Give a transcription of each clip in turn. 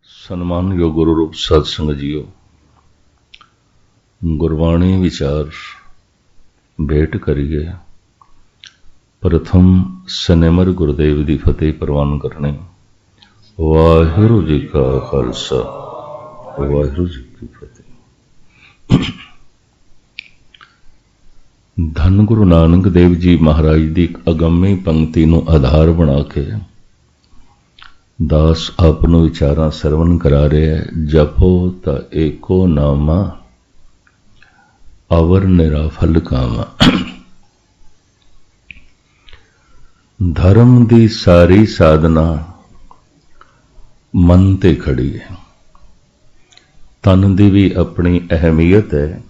ਸਨਮਾਨਯੋਗ ਗੁਰੂ ਰੂਪ ਸਾਧ ਸੰਗਤ ਜੀਓ, ਗੁਰਬਾਣੀ ਵਿਚਾਰ ਭੇਟ ਕਰੀਏ। ਪ੍ਰਥਮ ਸਨੇਮਰ ਗੁਰਦੇਵ ਦੀ ਫਤਿਹ ਪ੍ਰਵਾਨ ਕਰਨੀ। ਵਾਹਿਗੁਰੂ ਜੀ ਕਾ ਖਾਲਸਾ, ਵਾਹਿਗੁਰੂ ਜੀ ਕੀ ਫਤਿਹ। ਧੰਨ ਗੁਰੂ ਨਾਨਕ ਦੇਵ ਜੀ ਮਹਾਰਾਜ ਦੀ ਇੱਕ ਅਗੰਮੀ ਪੰਕਤੀ ਨੂੰ ਆਧਾਰ ਬਣਾ ਕੇ ਦਾਸ ਆਪ ਨੂੰ ਵਿਚਾਰਾਂ ਸਰਵਨ ਕਰਾ ਰਿਹਾ ਹੈ। ਜਪੋ ਤਾਂ ਏਕੋ ਨਾਮਾ, ਅਵਰ ਨਿਰਾਫਲ ਕਾਮਾ। ਧਰਮ ਦੀ ਸਾਰੀ ਸਾਧਨਾ ਮਨ ਤੇ ਖੜੀ ਹੈ। ਤਨ ਦੀ ਵੀ ਆਪਣੀ ਅਹਿਮੀਅਤ ਹੈ।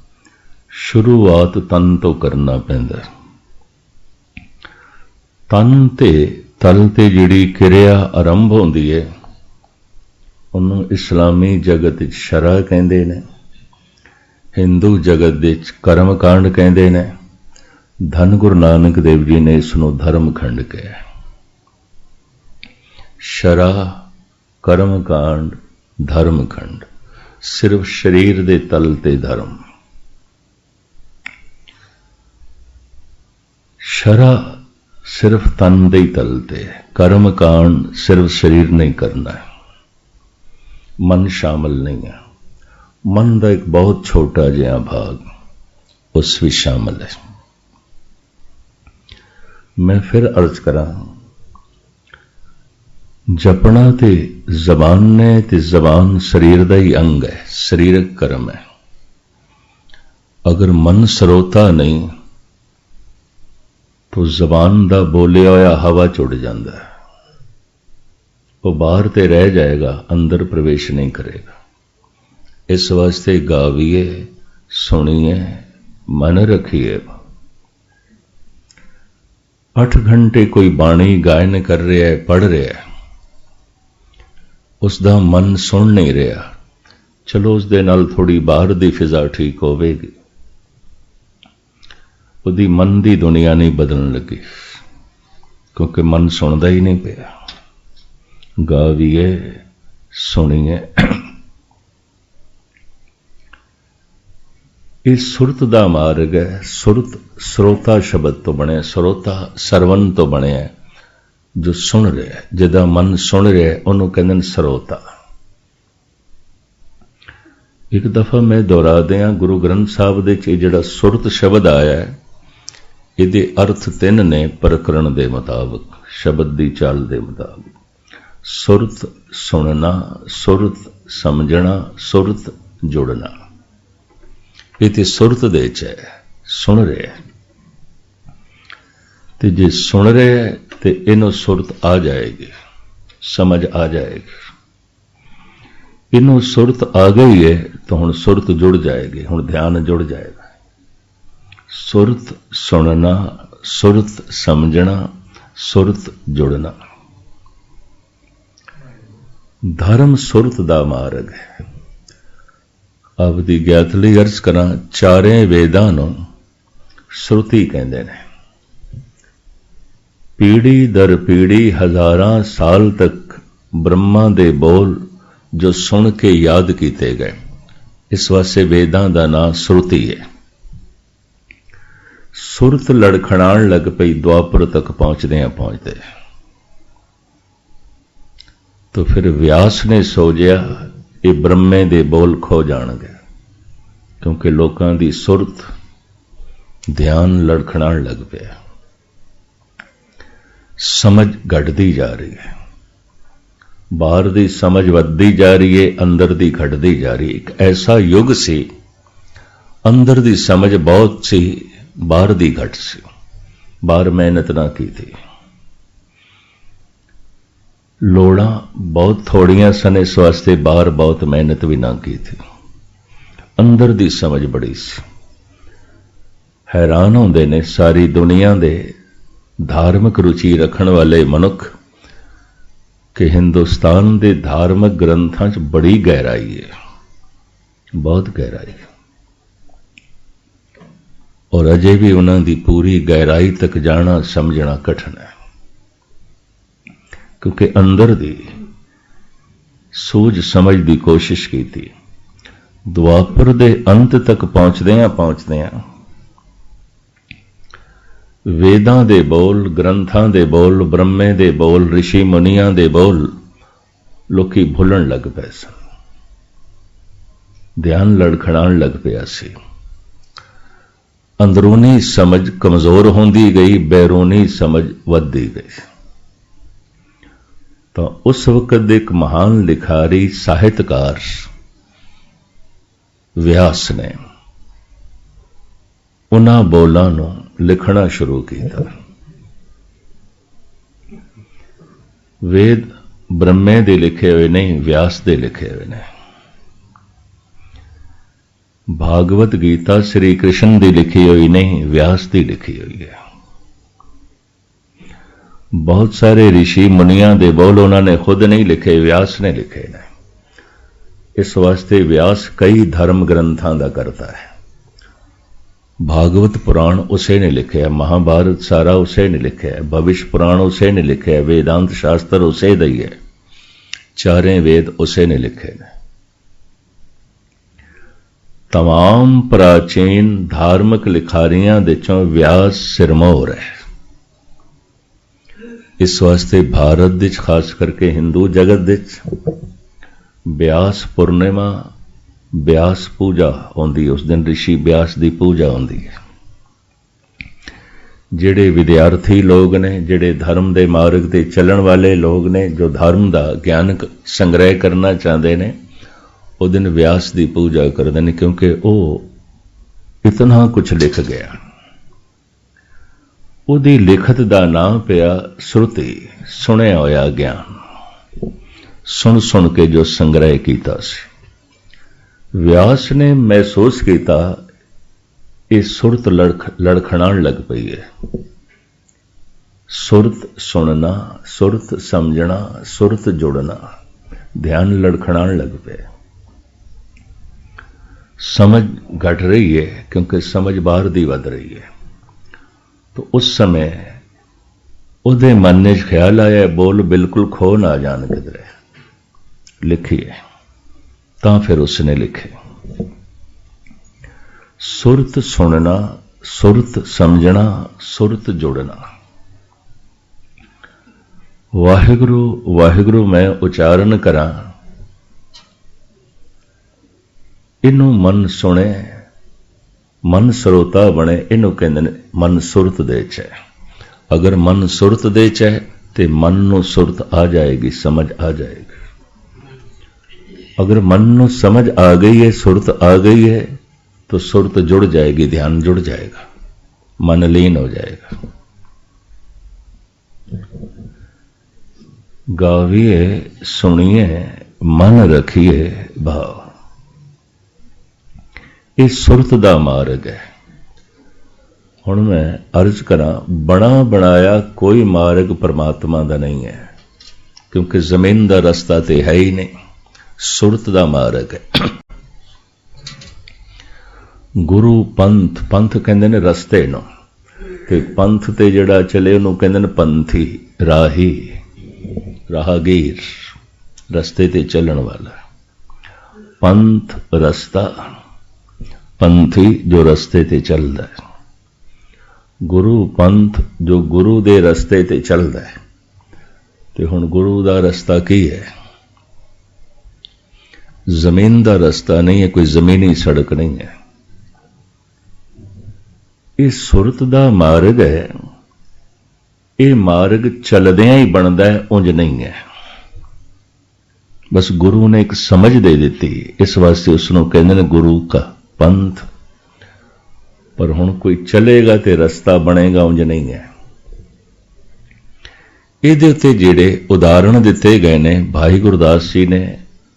ਸ਼ੁਰੂਆਤ ਤਨ ਤੋਂ ਕਰਨਾ ਪੈਂਦਾ। ਤਨ ਤੇ ਤਲ ਤੇ ਜਿਹੜੀ ਕਿਰਿਆ ਆਰੰਭ ਹੁੰਦੀ ਹੈ, ਉਹਨੂੰ ਇਸਲਾਮੀ ਜਗਤ ਵਿੱਚ ਸ਼ਰਾ ਕਹਿੰਦੇ ਨੇ, ਹਿੰਦੂ ਜਗਤ ਵਿੱਚ ਕਰਮ ਕਾਂਡ ਕਹਿੰਦੇ ਨੇ। ਧੰਨ ਗੁਰੂ ਨਾਨਕ ਦੇਵ ਜੀ ਨੇ ਇਸ ਨੂੰ ਧਰਮ ਖੰਡ ਕਿਹਾ। ਸ਼ਰਾ, ਕਰਮ ਕਾਂਡ, ਧਰਮ ਖੰਡ। ਸਿਰਫ ਸਰੀਰ ਦੇ ਤਲ ਤੇ ਧਰਮ। ਸ਼ਰਾ ਸਿਰਫ ਤਨ ਦੇ ਤਲ ਤੇ, ਕਰਮ ਕਾਂਡ ਸਿਰਫ ਸਰੀਰ ਨਹੀਂ ਕਰਨਾ ਹੈ, ਮਨ ਸ਼ਾਮਲ ਨਹੀਂ ਹੈ। ਮਨ ਦਾ ਇੱਕ ਬਹੁਤ ਛੋਟਾ ਜਿਹਾ ਭਾਗ ਉਸ ਵਿੱਚ ਸ਼ਾਮਲ ਹੈ। ਮੈਂ ਫਿਰ ਅਰਜ਼ ਕਰਾਂ, ਜਪਣਾ ਤੇ ਜ਼ਬਾਨ ਨੇ, ਤੇ ਜ਼ਬਾਨ ਸਰੀਰ ਦਾ ਹੀ ਅੰਗ ਹੈ, ਸਰੀਰਕ ਕਰਮ ਹੈ। ਅਗਰ ਮਨ ਸਰੋਤਾ ਨਹੀਂ तो ਜ਼ਬਾਨ ਦਾ ਬੋਲਿਆ ਹੋਇਆ ਹਵਾ ਚੁੜ ਜਾਂਦਾ ਹੈ। ਉਹ ਬਾਹਰ ਤੇ ਰਹਿ ਜਾਏਗਾ, ਅੰਦਰ ਪ੍ਰਵੇਸ਼ ਨਹੀਂ ਕਰੇਗਾ। ਇਸ ਵਾਸਤੇ ਗਾਵੀਏ, ਸੁਣੀਏ, ਮਨ ਰੱਖੀਏ। 8 ਘੰਟੇ ਕੋਈ ਬਾਣੀ ਗਾਇਨ ਕਰ ਰਿਹਾ ਹੈ, ਪੜ੍ਹ ਰਿਹਾ ਹੈ, ਉਸ ਦਾ ਮਨ ਸੁਣ ਨਹੀਂ ਰਿਹਾ। ਚਲੋ ਉਸ ਦੇ ਨਾਲ ਥੋੜੀ ਬਾਹਰ ਦੀ ਫਿਜ਼ਾ ਠੀਕ ਹੋਵੇਗੀ, ਉਹਦੀ ਮਨ ਦੀ ਦੁਨੀਆ ਨਹੀਂ ਬਦਲਣ ਲੱਗੀ, ਕਿਉਂਕਿ ਮਨ ਸੁਣਦਾ ਹੀ ਨਹੀਂ ਪਿਆ। ਗਾਵੀਏ, ਸੁਣੀਏ। ਇਹ ਸੁਰਤ ਦਾ ਮਾਰਗ ਹੈ। ਸੁਰਤ ਸਰੋਤਾ ਸ਼ਬਦ ਤੋਂ ਬਣਿਆ, ਸਰੋਤਾ ਸਰਵਨ ਤੋਂ ਬਣਿਆ, ਜੋ ਸੁਣ ਰਿਹਾ, ਜਿਹਦਾ ਮਨ ਸੁਣ ਰਿਹਾ, ਉਹਨੂੰ ਕਹਿੰਦੇ ਨੇ ਸਰੋਤਾ। ਇੱਕ ਦਫਾ ਮੈਂ ਦੁਹਰਾ ਦਿਆਂ, ਗੁਰੂ ਗ੍ਰੰਥ ਸਾਹਿਬ ਦੇ 'ਚ ਇਹ ਜਿਹੜਾ ਸੁਰਤ ਸ਼ਬਦ ਆਇਆ ਹੈ, ਇਹਦੇ ਅਰਥ 3 ਨੇ ਪ੍ਰਕਰਣ ਦੇ ਮੁਤਾਬਕ, ਸ਼ਬਦ ਦੀ ਚਾਲ ਦੇ ਮੁਤਾਬਕ। ਸੁਰਤ ਸੁਣਨਾ, ਸੁਰਤ ਸਮਝਣਾ, ਸੁਰਤ ਜੁੜਨਾ। ਇਹ ਤੇ ਸੁਰਤ ਦੇ 'ਚ ਹੈ, ਸੁਣ ਰਿਹਾ। ਤੇ ਜੇ ਸੁਣ ਰਿਹਾ ਤੇ ਇਹਨੂੰ ਸੁਰਤ ਆ ਜਾਏਗੀ, ਸਮਝ ਆ ਜਾਏਗੀ। ਇਹਨੂੰ ਸੁਰਤ ਆ ਗਈ ਹੈ ਤਾਂ ਹੁਣ ਸੁਰਤ ਜੁੜ ਜਾਏਗੀ, ਹੁਣ ਧਿਆਨ ਜੁੜ ਜਾਏਗਾ। ਸੁਰਤ ਸੁਣਨਾ, ਸੁਰਤ ਸਮਝਣਾ, ਸੁਰਤ ਜੁੜਨਾ। ਧਰਮ ਸੁਰਤ ਦਾ ਮਾਰਗ ਹੈ। ਆਪ ਦੀ ਗਿਆਤ ਲਈ ਅਰਜ਼ ਕਰਾਂ, ਚਾਰੇ ਵੇਦਾਂ ਨੂੰ ਸ਼ਰੂਤੀ ਕਹਿੰਦੇ ਨੇ। ਪੀੜੀ ਦਰ ਪੀੜੀ ਹਜ਼ਾਰਾਂ ਸਾਲ ਤੱਕ ਬ੍ਰਹਮਾ ਦੇ ਬੋਲ ਜੋ ਸੁਣ ਕੇ ਯਾਦ ਕੀਤੇ ਗਏ, ਇਸ ਵਾਸਤੇ ਵੇਦਾਂ ਦਾ ਨਾਂ ਸ਼ਰੂਤੀ ਹੈ। ਸੁਰਤ ਲੜਖੜਾਣ ਲੱਗ ਪਈ ਦੁਆਪਰ ਤੱਕ ਪਹੁੰਚਦਿਆਂ ਪਹੁੰਚਦੇ। तो फिर व्यास ने सोचिया ये ब्रह्मे दे बोल खो जाणगे, क्योंकि लोकां दी सुरत ध्यान लड़खड़ाण लग पिया। समझ घटदी जा रही है, बाहर दी समझ वधदी जा रही है, अंदर दी घटदी जा रही है। एक ऐसा युग सी, अंदर दी समझ बहुत सी, बाहर दी घट सी। बाहर मेहनत ना की थी, लोड़ा बहुत थोड़ियां सन, इस वास्ते बाहर बहुत मेहनत भी ना की थी। अंदर दी समझ बड़ी सी। हैरान होंदे ने सारी दुनिया दे धार्मिक रुचि रखण वाले मनुख कि हिंदुस्तान दे धार्मिक ग्रंथां च बड़ी गहराई है, बहुत गहराई है, और अजे भी उन्हां दी पूरी गहराई तक जाना समझना कठिन है। क्योंकि अंदर दी सूझ समझ की कोशिश की थी। द्वापर दे अंत तक पहुंचदियां वेदां दे बोल, ग्रंथां दे बोल, ब्रह्मे दे बोल, ऋषि मुनियां दे बोल लोकी भुलन लग पे सन। ध्यान लड़खड़ाण लग पिया सी। अंदरूनी समझ कमजोर होंदी गई, बैरूनी समझ वधदी गई। तो उस वक्त एक महान लिखारी साहित्यकार व्यास ने उन्हां बोलां नूं लिखना शुरू किया। वेद ब्रह्मे दे लिखे हुए नहीं, व्यास दे लिखे हुए ने। भागवत गीता श्री कृष्ण की लिखी हुई नहीं, व्यास की लिखी हुई है। बहुत सारे ऋषि मुनियां दे बोल उन्होंने खुद नहीं लिखे, व्यास ने लिखे ने। इस वास्ते व्यास कई धर्म ग्रंथों का करता है। भागवत पुराण उसे ने लिखे है, महाभारत सारा उसे ने लिखे है, भविष्य पुराण उसे ने लिखे है, वेदांत शास्त्र उसे दी है, चारें वेद उसे ने लिखे ने। तमाम प्राचीन धार्मिक लिखारियां विचों व्यास सिरमौर है। इस वास्ते भारत विच खास करके हिंदू जगत विच व्यास पूर्णिमा, व्यास पूजा होंदी, उस दिन ऋषि व्यास की पूजा होंदी है। जिहड़े विद्यार्थी लोग ने, जिहड़े धर्म के मार्ग ते चलण वाले लोग ने, जो धर्म का ज्ञान संग्रह करना चाहते हैं, उस दिन व्यास की पूजा करते हैं, क्योंकि वो इतना कुछ लिख गया। उहदी लिखत का नाम पिया श्रुति, सुनिया होया ज्ञान, सुन सुन के जो संग्रह किया सी। व्यास ने महसूस किया ये सुरत लड़खड़ाण लग पई है। सुरत सुनना, सुरत समझना, सुरत जुड़ना, ध्यान लड़खड़ाण लग पे। समझ घट रही है क्योंकि समझ बाहर दी वध रही है। तो उस समय उहदे मन में ख्याल आया बोल बिल्कुल खो ना जान किधरे, लिखिए। तां फिर उसने लिखे सुरत सुनना, सुरत समझना, सुरत जुड़ना। वाहिगुरु वाहिगुरु मैं उच्चारण करा, इनू मन सुने, मन सरोता बने, इनू कहंदे ने मन सुरत दे च है। अगर मन सुरत दे च है तो मन नू सुरत आ जाएगी, समझ आ जाएगी। अगर मन नू समझ आ गई है, सुरत आ गई है, तो सुरत जुड़ जाएगी, ध्यान जुड़ जाएगा, मन लीन हो जाएगा। गाविए सुनिए मन रखिए भाव, ये सुरत दा मार्ग है। हुण मैं अर्ज करा, बना बनाया कोई मार्ग परमात्मा दा नहीं है, क्योंकि जमीन दा रस्ता तो है ही नहीं, सुरत दा मार्ग है। गुरु पंथ, पंथ कहंदे ने रस्ते नूं, ते पंथ ते जिहड़ा चले उहनूं कहंदे ने पंथी, राही, राहगीर, रस्ते ते चलण वाला। पंथ रस्ता, पंथी जो रस्ते ते चलदा है। गुरु पंथ जो गुरु दे रस्ते ते चलदा है। ते हुण गुरु दा रस्ता की है? जमीन दा रस्ता नहीं है, कोई जमीनी सड़क नहीं है। ये सुरत दा मार्ग है। ये मार्ग चलदियां ही बनता है, उंज नहीं है। बस गुरु ने एक समझ दे दी, इस वास्ते उसनों कहते हैं गुरु का पंथ। पर हुण कोई चलेगा तो रस्ता बनेगा, उंज नहीं है। इहदे उत्ते जिहड़े उदाहरण दिते गए ने, भाई गुरदास जी ने,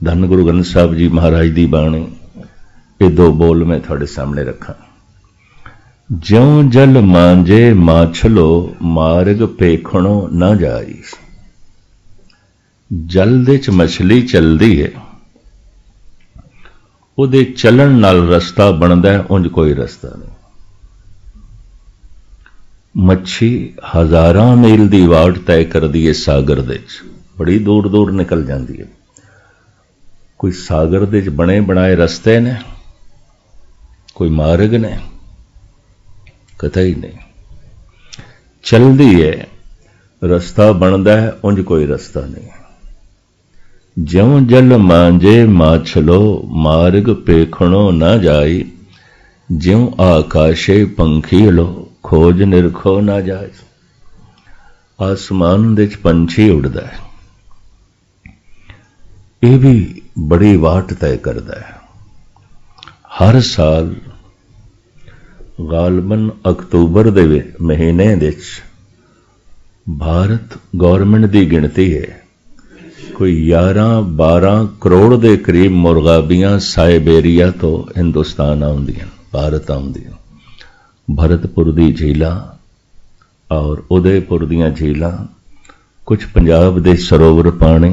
धन गुरु ग्रंथ साहब जी महाराज की बाणी, ये दो बोल मैं थोड़े सामने रखा। ज्यों जल मांझे माछलो, मार्ग पेखणो न जाई। जल दे च मछली चलदी है, उहदे चलन नाल रस्ता बनदा है, उंज कोई रस्ता नहीं। मच्छी हजारां मील दी वाट तय कर दी है सागर दे च, बड़ी दूर दूर निकल जाती है। कोई सागर दे बने बनाए रस्ते ने, कोई मार्ग ने, कतई नहीं। चलदी है, रस्ता बनता है, उंज कोई रस्ता नहीं। ज्यों जल मांजे माछलो, मार्ग पेखणो न जाई। ज्यों आकाशे पंखी लो, खोज निरखो ना जाए। आसमान दे पंछी उड़दा है, यह भी बड़ी वाट तय करता है। हर साल गालबन अक्तूबर दे महीने दे भारत गौरमेंट की गिनती है कोई 11-12 करोड़ के करीब मुर्गाबियां साइबेरिया तो हिंदुस्तान आउंदियां, भारत आउंदियां। भरतपुर दी झीलां और उदयपुर दीयां झीलां, कुछ पंजाब दे सरोवर पानी,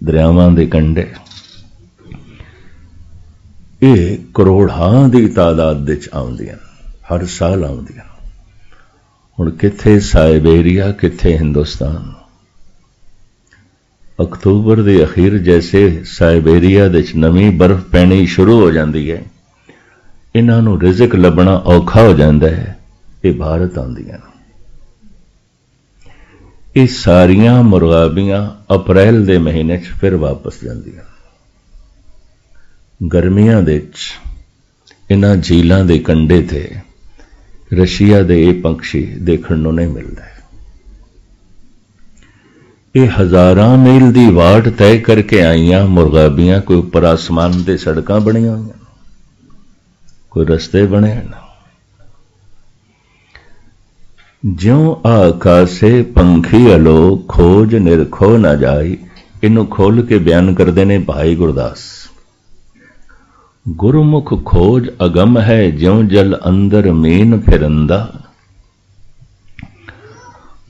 दरियावां दे कंढे, ये करोड़ां की तादाद विच आउंदियां, हर साल आउंदियां। हुण किथे साइबेरिया, किथे हिंदुस्तान। अक्तूबर के अखीर जैसे साइबेरिया दे नवी बर्फ पैनी शुरू हो जाती है, इन्हां नूं रिज़क लभना औखा हो जाता है, ये भारत आउंदियां। ये सारियां मुर्गाबियां अप्रैल के महीने फिर वापस जांदियां। गर्मियां दे इन्हां झीलां दे कंढे ते रशिया दे ये पंछी देखण नूं नहीं मिलते। ये हज़ारां मील की वाट तय करके आईयां मुर्गाबियां, कोई उपर आसमान ते सड़कां बणियां होईयां, कोई रस्ते बने हैं। ज्यों आकाशे पंखी अलो, खोज निरखो ना जाई। इनू खोल के बयान करते ने भाई गुरदास। गुरुमुख खोज अगम है, ज्यों जल अंदर मीन फिरंदा।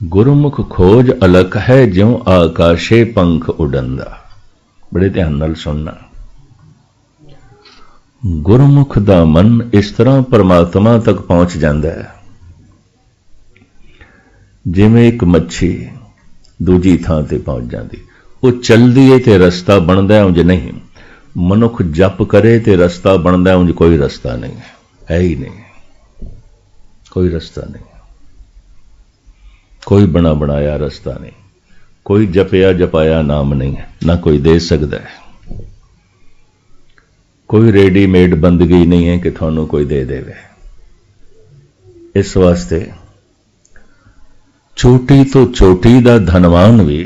गुरुमुख खोज अलख है, ज्यों आकाशे पंख उड़ंदा। बड़े ध्यान नाल सुनना। गुरमुख दा मन इस तरह परमात्मा तक पहुंच जाता है जिवें एक मच्छी दूजी थां ते पहुंच जाती। वो चलदी है ते रस्ता बनता है, उंज नहीं। मनुख जप करे ते रस्ता बनता है, उंज कोई रस्ता नहीं है ही नहीं, कोई रस्ता नहीं, कोई बना बनाया रस्ता नहीं, कोई जपया जपाया नाम नहीं है, ना कोई दे सकता है। कोई रेडीमेड बंदगी नहीं है कि थानू कोई दे देवे। इस वास्ते छोटी तो छोटी दा धनवान भी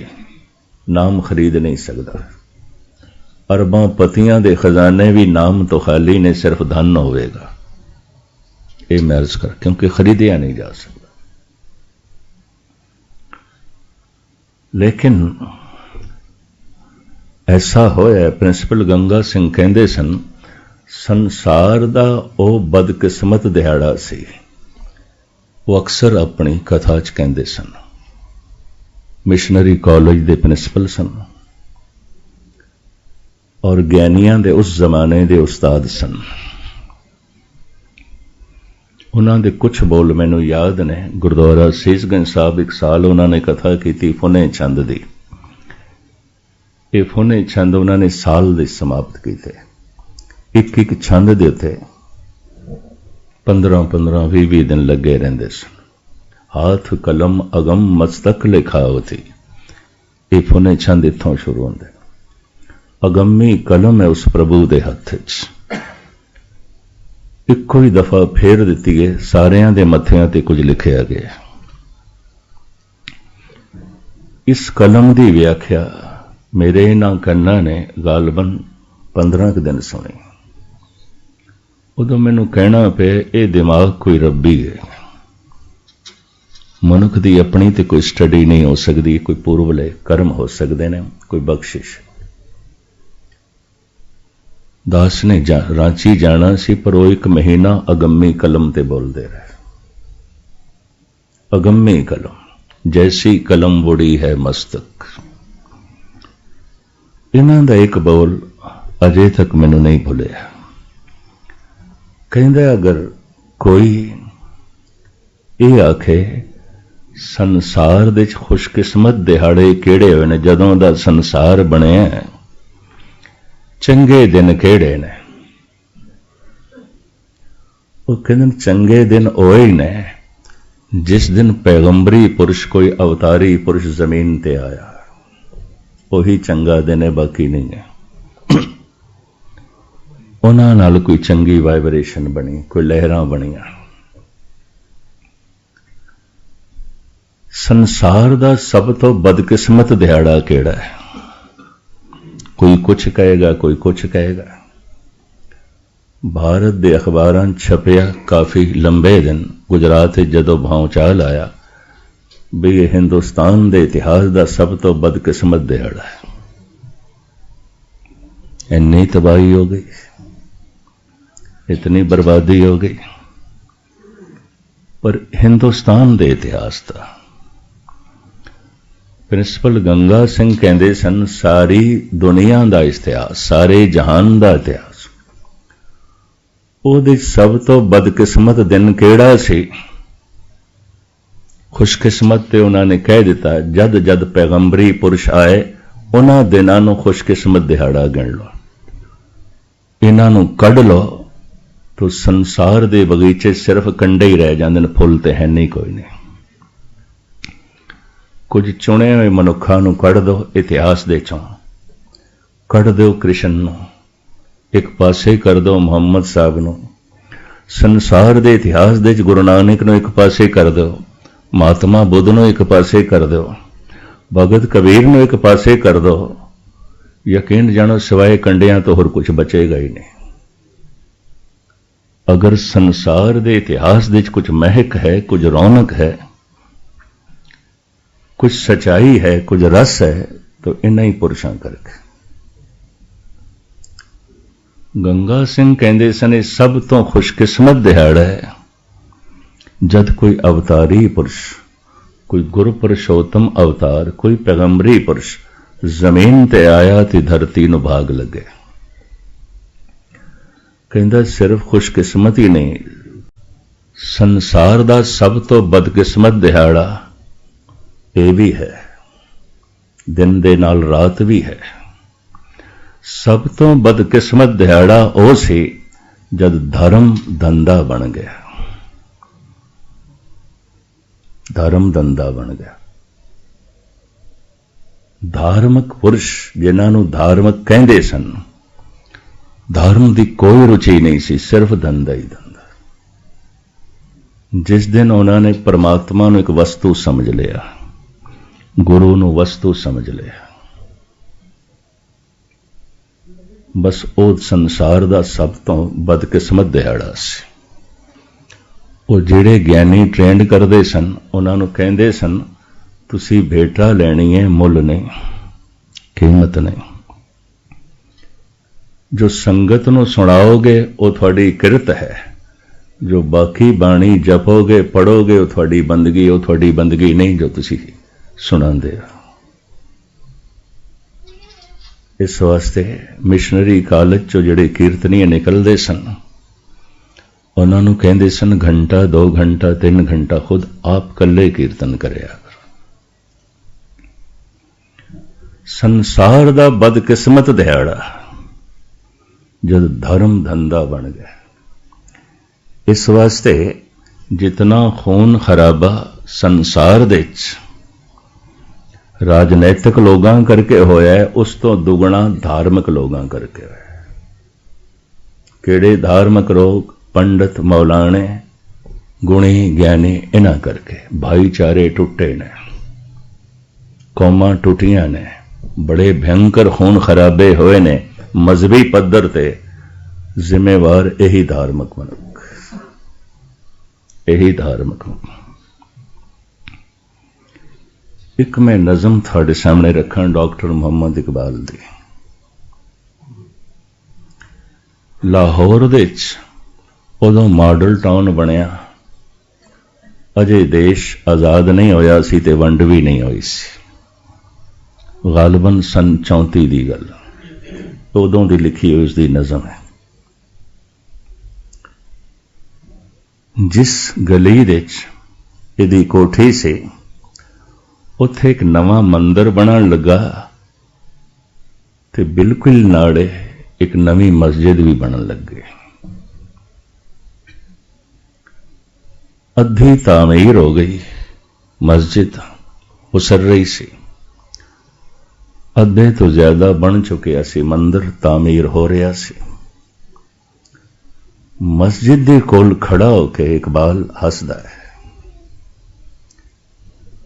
नाम खरीद नहीं सकता। अरबां पतियां दे खजाने भी नाम तो खाली ने, सिर्फ धन होवेगा। ये मैं अर्ज कर, क्योंकि खरीदिया नहीं जा सकता। लेकिन ऐसा होया, प्रिंसिपल गंगा सिंह कहते सन, संसार दा ओ बदकिस्मत दिहाड़ा सी। वो अक्सर अपनी कथा च कहते सन। मिशनरी कॉलेज के प्रिंसिपल सन और ज्ञानियां दे उस जमाने के उस्ताद सन। उन्होंने कुछ बोल मैनू याद ने। गुरुद्वारा सीसगंज साहब एक साल उन्होंने कथा की फुने छंद की। ये फुने छंद उन्होंने साल दे समाप्त किए। एक एक छंद के उत्ते 15-15, 20 दिन लगे रहते सन। हाथ कलम अगम मस्तक लिखावती। ये फुने छंद इत्थों शुरू होंदे। अगम्मी कलम है उस प्रभु के हथ च। इको ही दफा फेर दी है, सारियां दे मत्थियां ते कुछ लिखिया गया। इस कलम की व्याख्या मेरे इन्हां कन्ना ने गालबन 15 दिन सुनी। उदों मैनू कहना पे ये दिमाग कोई रब्बी है। मनुख की अपनी तो कोई स्टडी नहीं हो सकती, कोई पूर्वले कर्म हो सकते हैं, कोई बख्शिश। दास ने रांची जाना सी, पर वो 1 महीना अगम्मी कलम ते बोलते रहे। अगम्मी कलम, जैसी कलम बुड़ी है मस्तक। इन्हां दा एक बोल अजे तक मैनू नहीं भुलिया। कहंदे अगर कोई ये आखे संसार दे खुशकिस्मत दिहाड़े किहड़े होए ने, जदों दा संसार बनिया चंगे दिन किहड़े ने? वो कहते चंगे दिन ओए ही ने जिस दिन पैगंबरी पुरुष कोई अवतारी पुरुष जमीन ते आया, वही चंगा दिन है, बाकी नहीं है। उन्हां नाल कोई चंगी वाइब्रेशन बनी, कोई लहरां बनियां। संसार दा सब तो बदकिस्मत दिहाड़ा किहड़ा है? कोई कुछ कहेगा, कोई कुछ कहेगा। भारत दे अखबारां छपया काफी लंबे दिन, गुजरात जदों भौचाल आया भी ये हिंदुस्तान दे इतिहास दा सब तो बदकिस्मत दिहाड़ा है। इन्नी तबाही हो गई, इतनी बर्बादी हो गई। पर हिंदुस्तान दे इतिहास दा प्रिंसिपल गंगा सिंह कहते सन, सारी दुनिया का इतिहास, सारे जहान का इतिहास, ਉਹਦੇ सब तो बदकिस्मत दिन ਕਿਹੜਾ ਸੀ? खुशकिस्मत ਤੇ ਉਹਨਾਂ ਨੇ ਕਹਿ ਦਿੱਤਾ, जद जद पैगंबरी पुरुष आए ਉਹਨਾਂ ਦਿਨਾਂ ਨੂੰ खुशकिस्मत ਦਿਹਾੜਾ ਗਿਣ ਲਓ, ਇਹਨਾਂ ਨੂੰ ਕੱਢ ਲਓ तो संसार ਦੇ बगीचे सिर्फ कंडे ही रह जाते हैं, फुल तो है नहीं, कोई नहीं। कुछ चुने हुए मनुखा नूं कढ़ दो इतिहास दे चों, कढ़ दो कृष्ण नूं, एक पासे कर दो मुहम्मद साहब नूं, संसार दे इतिहास दे गुरु नानक नूं एक पासे कर दो, महात्मा बुद्ध नूं एक पासे कर दो, भगत कबीर नूं एक पासे कर दो, यकीन जानो सिवाय कंडियां तो होर कुछ बचेगा ही नहीं। अगर संसार दे इतिहास दे कुछ महक है, कुछ रौनक है, कुछ सच्चाई है, कुछ रस है, तो इन्हां ही पुरुषां करके। गंगा सिंह कहते सन, सब तो खुशकिस्मत दिहाड़ा है जद कोई अवतारी पुरुष, कोई गुरु पुरुषोत्तम अवतार, कोई पैगंबरी पुरुष जमीन ते आया ते धरती नूं भाग लगे। कहता सिर्फ खुशकिस्मत ही नहीं, संसार दा सब तो बदकिस्मत दिहाड़ा ये भी है, दिन दे नाल रात भी है। सब तो बदकिस्मत दिहाड़ा ओ सी जद धर्म धंधा बन गया, धर्म धंधा बन गया। धार्मिक पुरुष जिन्हां नूं धार्मिक कहंदे सन, धर्म की कोई रुचि नहीं सी, सिर्फ धंधा ही धंधा। जिस दिन उन्होंने परमात्मा नूं एक वस्तु समझ लिया, गुरु नूं वस्तु समझ लिया, बस वो संसार दा सब तो बदकिस्मत दिहाड़ा सी। वो जिहड़े ज्ञानी ट्रेंड करते सन, उन्होंने कहते सन तुसी भेटा लैनी है, मुल नहीं, कीमत नहीं। जो संगत नूं सुणाओगे वो थोड़ी किरत है, जो बाकी बाणी जपोगे पढ़ोगे वो थोड़ी बंदगी, वो थोड़ी बंदगी नहीं जो तुसी सुणांदे हो। इस वास्ते मिशनरी कॉलेज चो जिहड़े कीर्तनीय निकलते सन, उन्होंने कहते सन घंटा 2 घंटा 3 घंटा खुद आप कल्ले कीर्तन करिया। संसार दा बदकिस्मत दिहाड़ा जब धर्म धंधा बन गया। इस वास्ते जितना खून खराबा संसार दे राजनैतिक लोगां करके होया है, उस तो दुगना धार्मिक लोगां करके होया है। केड़े धार्मिक लोग? पंडित मौलाने गुणी ज्ञानी, इन्हां करके भाईचारे टुटे ने, कौमां टुटियां ने, बड़े भयंकर खून खराबे होए ने। मजहबी पद्धर ते जिम्मेवार यही धार्मिक मनुख, यही धार्मिक। एक मैं नज़म थोड़े सामने रखा डॉक्टर मुहम्मद इकबाल दी। लाहौर दे उदों मॉडल टाउन बनया, अजे देश आज़ाद नहीं होया सी ते वंड भी नहीं हुई सी। गालबन सन 34 की गल, उदों की लिखी हुई उसकी नज़म है। जिस गली इहदी कोठी से उत्थे एक नवा मंदिर बनन लगा ते बिल्कुल नाड़े एक नवी मस्जिद भी बनन लगे। अद्धी तामीर हो गई, मस्जिद उसर रही सी, अद्धे तो ज्यादा बन चुके सी, मंदिर तामीर हो रहा सी। मस्जिद दे कोल खड़ा होके इकबाल हसदा है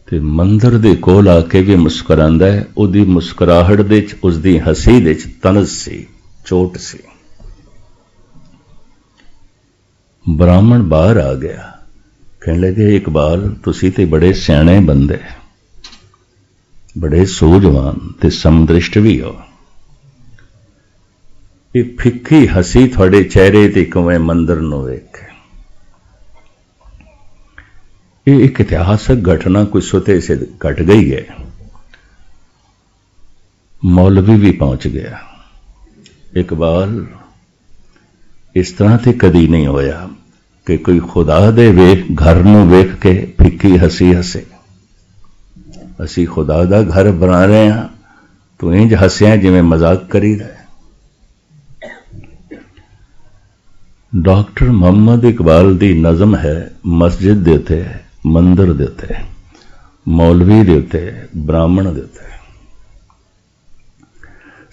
ते मंदिर दे कोल आके भी मुस्कुरांदा है। उहदी मुस्कुराहट दे च, उसदी हसी दे च तनज सी, चोट सी। ब्राह्मण बाहर आ गया, कहने लगे इकबाल तुसी ते बड़े सियाणे बंदे, बड़े सूझवान ते समदृष्ट भी हो। ये फिक्की हसी थोड़े चेहरे ते किवें मंदिर नूं वेख। ये एक इतिहासक घटना कुछ सुते से घट गई है। मौलवी भी पहुंच गया। इकबाल इस तरह ते कदी नहीं होया कि कोई खुदा दे वेख घर नूं वेख के फिक्की हसी हसे। असी खुदा दा घर बना रहे हैं, तो इंज हसिया जिवें मजाक करी रहे। डॉक्टर मोहम्मद इकबाल दी नज़म है मस्जिद दे उत्ते, मंदिर दे उत्ते, मौलवी दे उत्ते, ब्राह्मण दे उत्ते।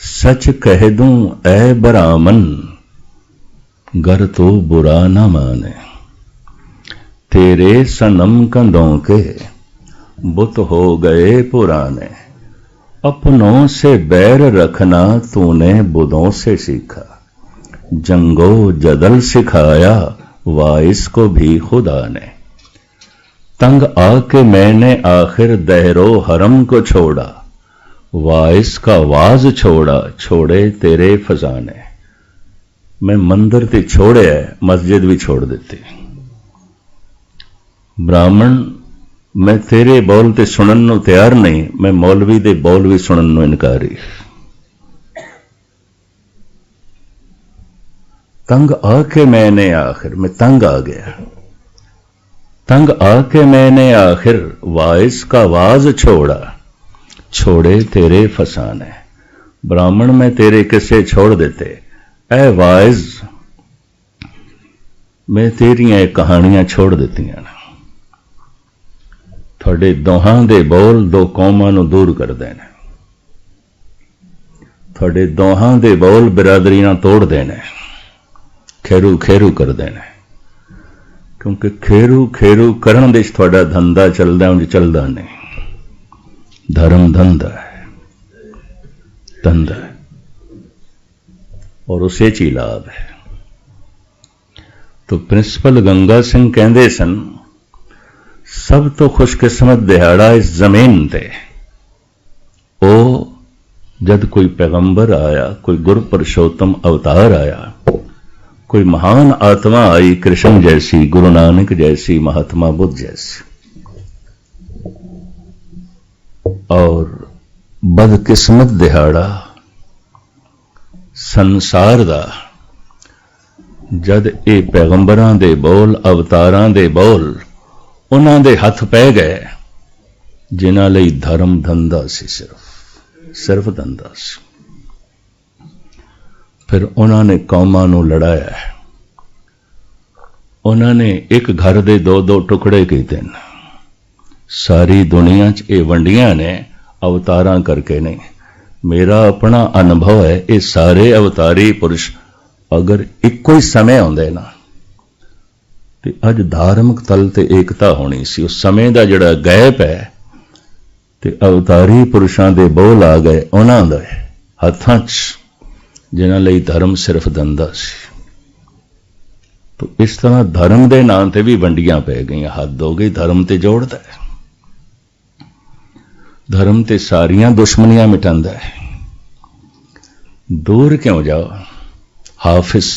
सच कह दूं ऐ ब्राह्मण गर तो बुरा ना माने, तेरे सनम कंधों के बुत हो गए पुराने। अपनों से बैर रखना तूने बुतों से सीखा, जंगो जदल सिखाया वाइस को भी खुदा ने। तंग आके मैंने आखिर दहरो हरम को छोड़ा, वाइस का वाज छोड़ा छोड़े तेरे फजाने। मैं मंदिर ते छोड़े मस्जिद भी छोड़ देती। ब्राह्मण मैं तेरे बोल ते सुनन नूं तैयार नहीं, मैं मौलवी दे बोल भी सुनन नूं इनकारी। तंग आके मैंने आखिर, मैं तंग आ गया, तंग आके मैंने आखिर वाइस का वाज छोड़ा छोड़े तेरे फसाने। ब्राह्मण मैं तेरे किस्से छोड़ देते, ऐ वाइज मैं तेरियां कहानियां छोड़ दित्तियां। थोड़े दोहां दे बोल दो कौमां नूं दूर करदे ने, थोड़े दोहां दे बोल बिरादरियां तोड़दे ने, खेरू खेरू करदे ने। क्योंकि खेरू खेरू करन दे थोड़ा धंधा चलदा, उंज चलदा नहीं। धर्म धंधा है, धंधा है, और उसे च ही लाभ है। तो प्रिंसिपल गंगा सिंह कहंदे सन, सब तो खुशकिस्मत दिहाड़ा इस जमीन ते ओ जद कोई पैगंबर आया, कोई गुरु पुरुषोत्तम अवतार आया, कोई महान आत्मा आई, कृष्ण जैसी, गुरु नानक जैसी, महात्मा बुद्ध जैसी। और बदकिस्मत दिहाड़ा संसार दा जद ये पैगंबरां दे बोल, अवतारां दे बोल उन्हां दे हथ पै गए, जिन्हां लई धर्म धंधा सी, सिर्फ धंधा सी। फिर उन्होंने कौमां नूं लड़ाया, उन्होंने एक घर दे दो दो टुकड़े कीते। सारी दुनिया च ये वंडियां ने अवतारां करके नहीं। मेरा अपना अनुभव है, ये सारे अवतारी पुरुष अगर इक्को ही समय आउंदे ना ते अज धार्मिक तल ते एकता होनी सी। उस समय दा जिहड़ा गैप है ते अवतारी पुरुषां दे बोल आ गए उन्हां दे हत्थां च, जिन्हां लई धर्म सिर्फ धंधा सी। तो इस तरह धर्म दे नाम ते भी वंडियां पै गईयां। हद हो गई, धर्म ते जोड़दा है, धर्म ते सारियां दुश्मनियां मिटांदा है। दूर क्यों जाओ। हाफिज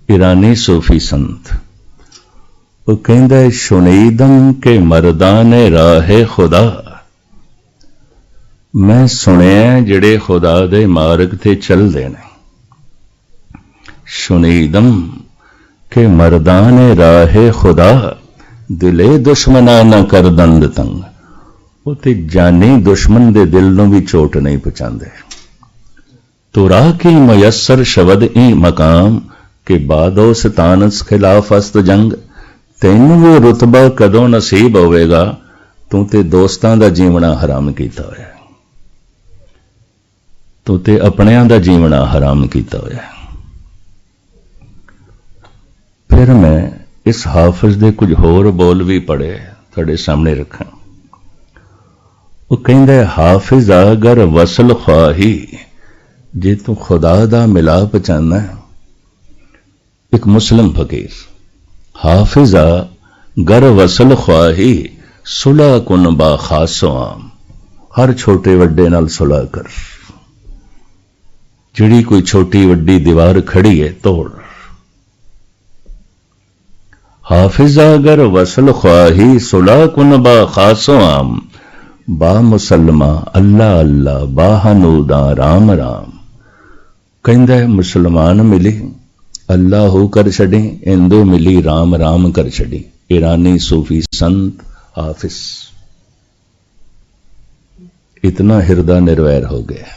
ईरानी सूफी संत वो कहंदा है, शुनीदम के मर्दाने राहे खुदा, मैं सुनिया जिहड़े खुदा दे मार्ग ते चलदे ने। शुनीदम के मर्दाने राहे खुदा, दिले दुश्मना न कर दंद तंग। वो ते जानी दुश्मन दे दिल नूं भी चोट नहीं पहुंचांदे। तुरा की मयसर शबद ई मकाम के बादो सतानस खिलाफ अस्त जंग। तैनू वो रुतबा कदों नसीब होवेगा, तू ते दोस्तां दा जीवना हराम कीता होया, तू ते अपनियां दा जीवना हराम कीता होया। फिर मैं इस हाफिज दे कुछ होर बोल भी पढ़े तुहाडे सामने रखा। वो कहंदा है, हाफिज अगर वसल ख्वाही, जे तू खुदा दा मिलाप चाहना है। एक मुस्लिम फकीर, हाफिजा गर वसल ख्वाही सुलह कुन बा खासो आम। हर छोटे वड्डे नाल सुलह कर, जिहड़ी कोई छोटी वड्डी दीवार खड़ी है तोड़। हाफिजा गर वसल ख्वाही सुलह कुन बा खासो आम। बा मुसलमा अल्लाह अल्लाह बा हनूदा राम राम। कहंदा है मुसलमान मिली अल्लाह कर छड़ी, हिंदू मिली राम राम कर छड़ी। ईरानी सूफी संत हाफिज इतना हिरदा निर्वैर हो गया,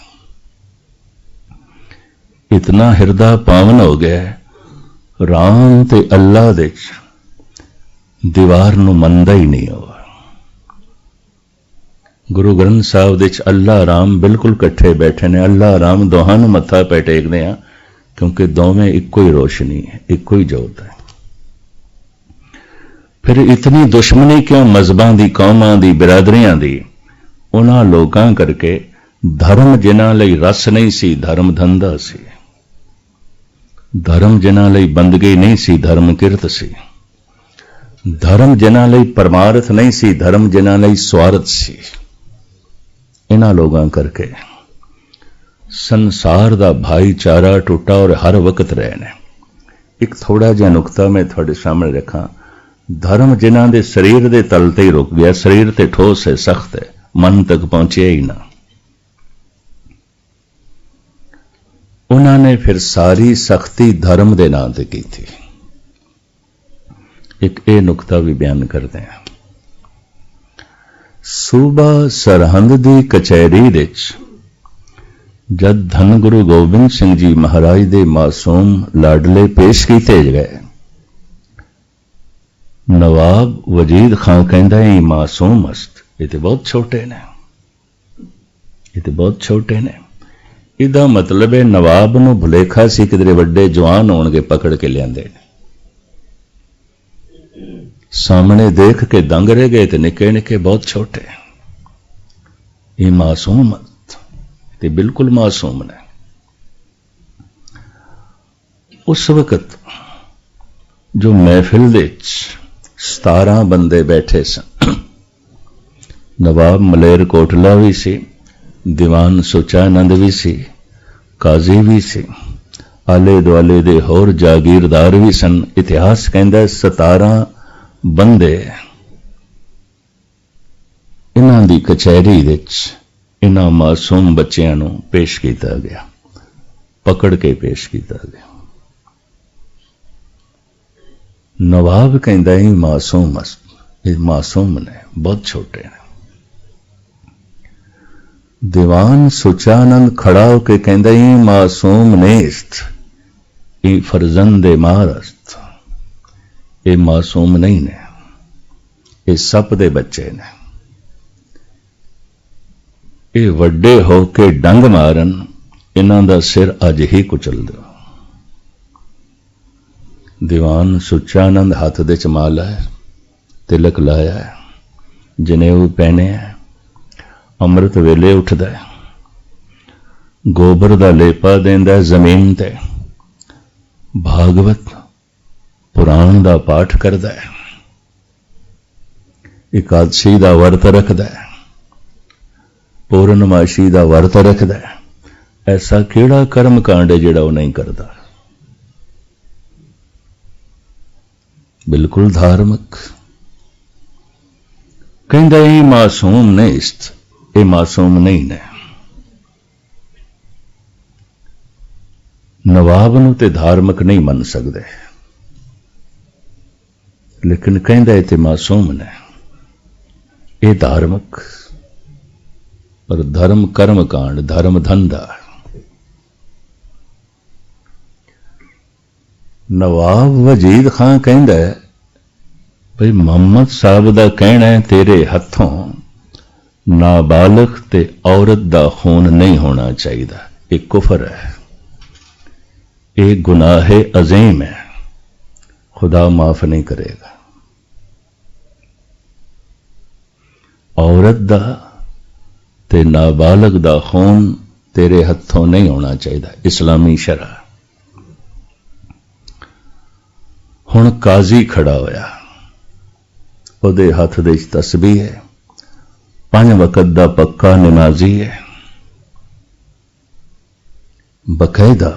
इतना हिरदा पावन हो गया, राम ते अल्लाह दे दीवार नूं मनदा ही नहीं हुआ। गुरु ग्रंथ साहब दे अल्लाह राम बिल्कुल कट्ठे बैठे ने। अल्लाह राम दोहां नूं मत्था पै टेकदे आ, क्योंकि दोवें इक्को ही रोशनी है, इक्को ही जोत है। फिर इतनी दुश्मनी क्यों मजहबां दी, कौमां दी, बिरादरियां दी? उन्हां लोकां करके धर्म जिन्हां लई रस नहीं सी, धर्म धंधा सी। धर्म जिन्हां लई बंदगी नहीं सी, धर्म किरत सी। धर्म जिन्हां लई परमार्थ नहीं सी, धर्म जिन्हां लई स्वार्थ सी। इन्हां लोगां करके संसार दा भाईचारा टुटा और हर वक्त रहने। एक थोड़ा जिहा नुकता मैं थोड़े सामने रखा। धर्म जिन्हां दे शरीर दे तल ते ही रुक गया, शरीर ते ठोस है, सख्त है, मन तक पहुंचे ही ना। उन्होंने फिर सारी सख्ती धर्म दे नां ते की थी। एक ये नुकता भी बयान करते हैं। सूबा सरहंद दी कचहरी विच जद धन गुरु गोबिंद सिंह जी महाराज दे मासूम लाडले पेश कीते गए, नवाब वजीद खां कहंदा है मासूम अस्त, ये तो बहुत छोटे ने, ये तो बहुत छोटे ने। इदा मतलब है नवाब नूं भुलेखा सी किधरे वड्डे जवान होणगे पकड़ के लियांदे ने। सामने देख के दंग रह गए तो निके निके बहुत छोटे। ये मासूम ते बिल्कुल मासूम ने। उस वक्त जो महफिल दे 17 बंदे बैठे सन। नवाब मलेर कोटला भी सी, दीवान सुचानंद भी सी, काजी भी सी, आले दुआले दे होर जागीरदार भी सन। इतिहास कहंदा 17 बंदे इन्हां दी कचहरी विच इन्हां मासूम बच्चियां नूं पेश किया गया, पकड़ के पेश किया गया। नवाब कहंदा है मासूम ये मासूम ने, बहुत छोटे ने। दीवान सुचानंद खड़ा होके कहंदा है मासूम नेस्त, ये फर्जंदे मारस्त, ये मासूम नहीं ने, ये सप दे बच्चे ने। ये वड्डे होके डंग मारन, इन्हां दा सिर अज ही कुचल दो। दीवान सुचानंद हाथ दे च माला है, तिलक लाया है, जनेऊ पहने है, अमृत वेले उठदा है, गोबर दा लेपा देंदा है जमीन ते, भागवत पुराण दा पाठ करदा है, एकादशी दा वर्त रखदा है, पूर्णमाशी दा वर्त रखदा है। ऐसा केड़ा कर्म कांड है जिहड़ा वो नहीं करता? बिल्कुल धार्मिक। कहंदा ये मासूम ने इस्त, ये मासूम नहीं ने। नवाब नूं ते धार्मिक नहीं मन सकते, लेकिन कहंदा ये ते मासूम ने, ये धार्मिक। पर धर्म कर्म कांड, धर्म धंधा, नवाब वजीद खां कहंदा है भई मुहम्मद साहब दा कहना है तेरे हथों नाबालिग ते औरत दा खून नहीं होना चाहिए। एक कुफर है, एक गुनाह अजीम है, खुदा माफ नहीं करेगा। औरत दा ते नाबालिग दा खून तेरे हथों नहीं होना चाहिए, इस्लामी शरा। हुण काजी खड़ा होया, उहदे हथ दे तस्बीह है, 5 वक्त दा पक्का नमाजी है, बकायदा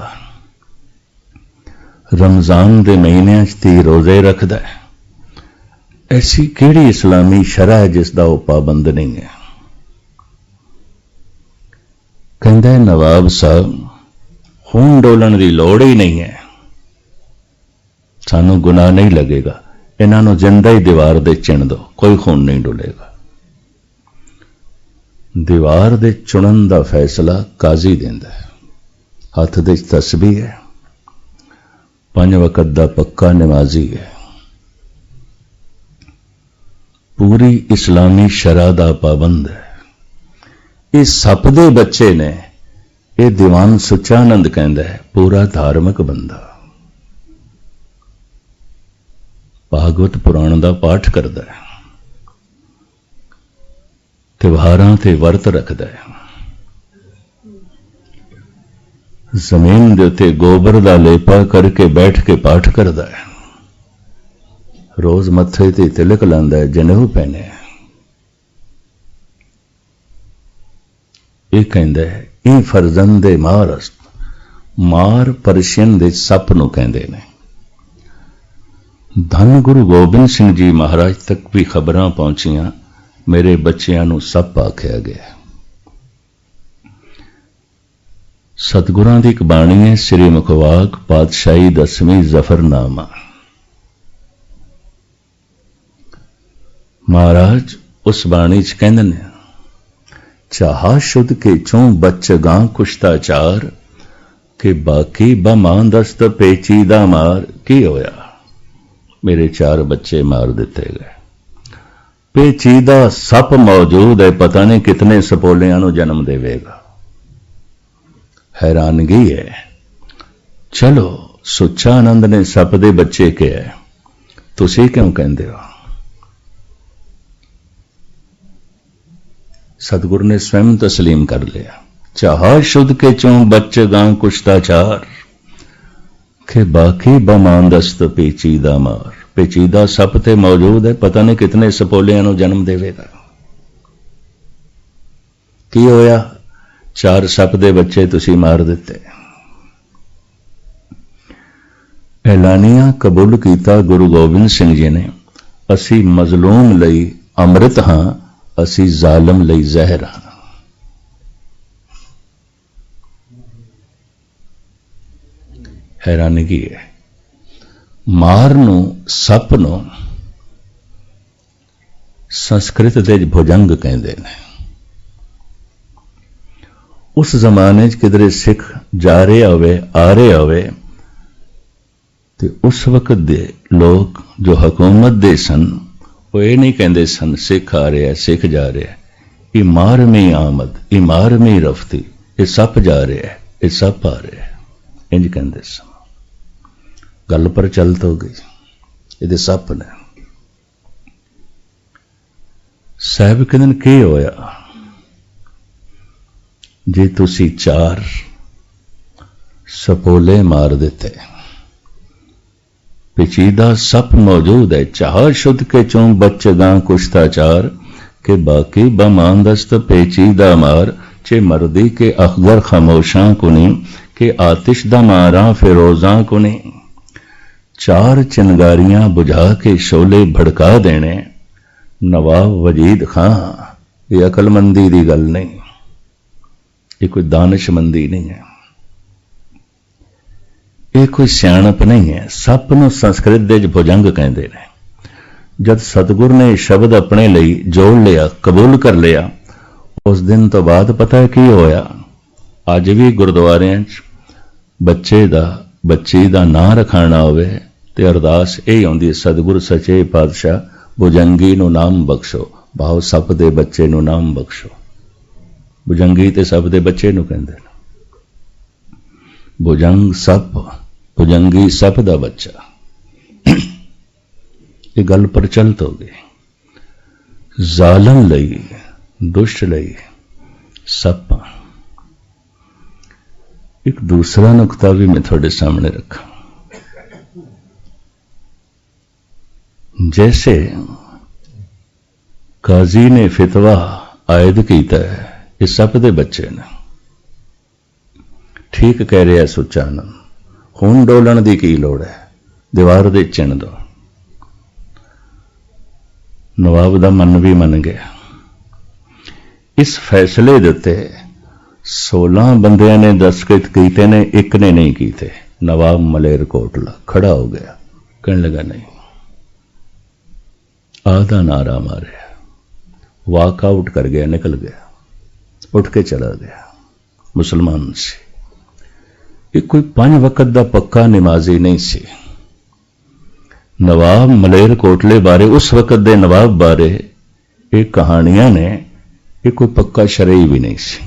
रमजान दे महीने 30 रोजे रखदा है। ऐसी केड़ी इस्लामी शरा है जिसदा वो पाबंद नहीं है। कहंदा है नवाब साहब खून डोलण की लोड़ ही नहीं है, सानू गुनाह नहीं लगेगा, इन्हां नूं जिंदा ही दीवार दे चिण दो, कोई खून नहीं डुलेगा। दीवार दे चुनन दा फैसला काजी देंदा है, हथ दे तस्बीह है, 5 वक्त दा पक्का नमाजी है, पूरी इस्लामी शरा दा पाबंद है। इस सप दे बच्चे ने यह दीवान सुचानंद कहंदा है पूरा धार्मिक बंदा, भागवत पुराण दा पाठ करदा है, त्योहारां ते वर्त रखदा है, जमीन दे उत्ते गोबर दा लेपा करके बैठ के पाठ करदा है, रोज मत्थे ते तिलक लांदा है, जनेऊ पहने है। यह कहंदा है ई फरजंदे मारस्त, मार परशियन दे सप नूं कहंदे ने। धन गुरु गोबिंद सिंह जी महाराज तक भी खबरां पहुंचियां मेरे बच्चियां नूं सप आखिया गया। सतगुरां दी एक बाणी है श्री मुखवाक पातशाही 10वीं जफरनामा। महाराज उस बाणी च कहंदे ने चाहा शुद्ध के चों बच्चगां कुश्ताचार के बाकी बमां दस्त पेचीदा मार। की होया? मेरे 4 बच्चे मार दिते गए। पेचीदा सप मौजूद है, पता नहीं कितने सपोलियां नूं जन्म देवेगा। हैरानगी है। चलो सुच्चा आनंद ने सप दे बच्चे कहे, तुसी क्यों कहंदे हो? सतगुरु ने स्वयं तस्लीम कर लिया। चाहा शुद्ध के चों बच्चगां कुश्ताचार के बाकी बमांदस्त पेचीदा मार। पेचीदा सप ते मौजूद है, पता नहीं कितने सपोलियां नूं जन्म देवेगा। की होया? 4 सप दे बच्चे तुसी मार दिते। ऐलानिया कबूल कीता गुरु गोबिंद सिंह जी ने, असी मजलूम लई अमृत हां, असी जालम लई जहर हां। हैरानगी है। मार नूं सप नूं संस्कृत दे भुजंग कहंदे ने। उस जमाने च किधरे सिख जा रहे होवे, आ रहे होवे, ते उस वक्त दे लोग जो हुकूमत दे सन वो ये नहीं कहते सन सिख आ रहा है, सिख जा रहा है। ये मारमी आमद, ये मारमी रफ्ती, ये सप जा रहा है, ये सप आ रहा है, इंज कहते सन। गल पर चलत हो गई, ये सप ने। साहब कहते की होया जे तुसी 4 सपोले मार देते। पेचीदा सप मौजूद है। चाह शुद्ध के चों बच्चगां कुश्ताचार के बाकी बमांदस्त पेचीदा मार। चे मर्दी के अखबर खामोशां कुनी के आतिश दा मारा फिरोजां कुनी। 4 चिनगारियां बुझा के शोले भड़का देने। नवाब वजीद खां, ये अकलमंदी दी गल नहीं, ये कोई दानिशमंदी नहीं है, ये कोई सियाणप नहीं है। सप नूं संस्कृत दे भुजंग कहंदे ने। जद सतगुर ने शब्द अपने लिए जोड़ लिया, कबूल कर लिया, उस दिन तो बाद पता है की होया? अज भी गुरुद्वारियां च बच्चे दा बच्ची का नां रखाना होवे ते अरदास यही आउंदी है, सतगुर सचे पातशाह भुजंगी नूं नाम बख्शो, भाव सप दे बच्चे नूं नाम बख्शो। भुजंगी ते सप दे बच्चे नूं कहंदे ने, भुजंग सप, भुजंगी सप दा बच्चा। ये गल प्रचलित हो गई। जालम लई, दुष्ट लई सप। एक दूसरा नुकता भी मैं थोड़े सामने रखा। जैसे काजी ने फितवा आयद किया है, इस सप दे बच्चे ने, ठीक कह रहा है सुचानंद, खून डोलन की की लोड़ है, दीवार दे चिण दो। नवाब दा मन भी मन गया। इस फैसले देते 16 बंदियां ने दस्तखत कीते ने, एक ने नहीं कीते। नवाब मलेरकोटला खड़ा हो गया, कहने लगा नहीं, आधा नारा मारे, वॉकआउट कर गया, निकल गया, उठ के चला गया। मुसलमान से ये कोई 5 वक्त का पक्का नमाजी नहीं सी। नवाब मलेरकोटले बारे, उस वक्त के नवाब बारे ये कहानियां ने, ये कोई पक्का शरई भी नहीं सी,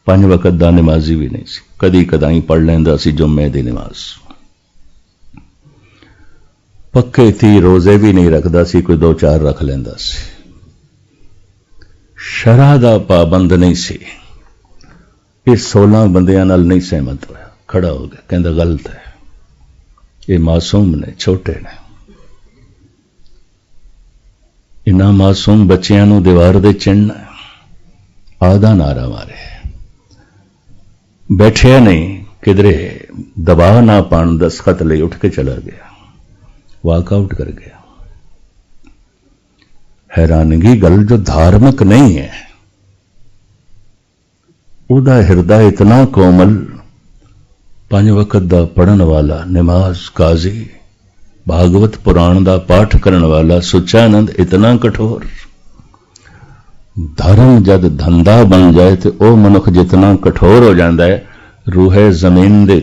5 वक्त का नमाजी भी नहीं सी। कदी कदाई पढ़ लेंदा सी जुम्मे की नमाज, पक्के 30 रोजे भी नहीं रखता सी, कोई 2-4 रख लेंदा सी। शरह दा पाबंद नहीं सी। ये 16 बंदियां नाल नहीं सहमत होया, खड़ा हो गया, कहंदा गलत है, ये मासूम ने, छोटे ने, इन्हां मासूम बच्चियां नूं दीवार दे चिन्ह आधा नारा मारे। बैठिया नहीं, किधरे दबाव ना पान, दस्तखत ले उठ के चला गया, वॉकआउट कर गया। हैरानगी गल, जो धार्मिक नहीं है उदा हिरदा इतना कोमल, 5 वक्त का पढ़न वाला, नमाज, काजी, भागवत पुराण का पाठ करने वाला सुचानंद इतना कठोर। धर्म जद धंधा बन जाए तो वह मनुख जितना कठोर हो जाता है, रूहे जमीन दे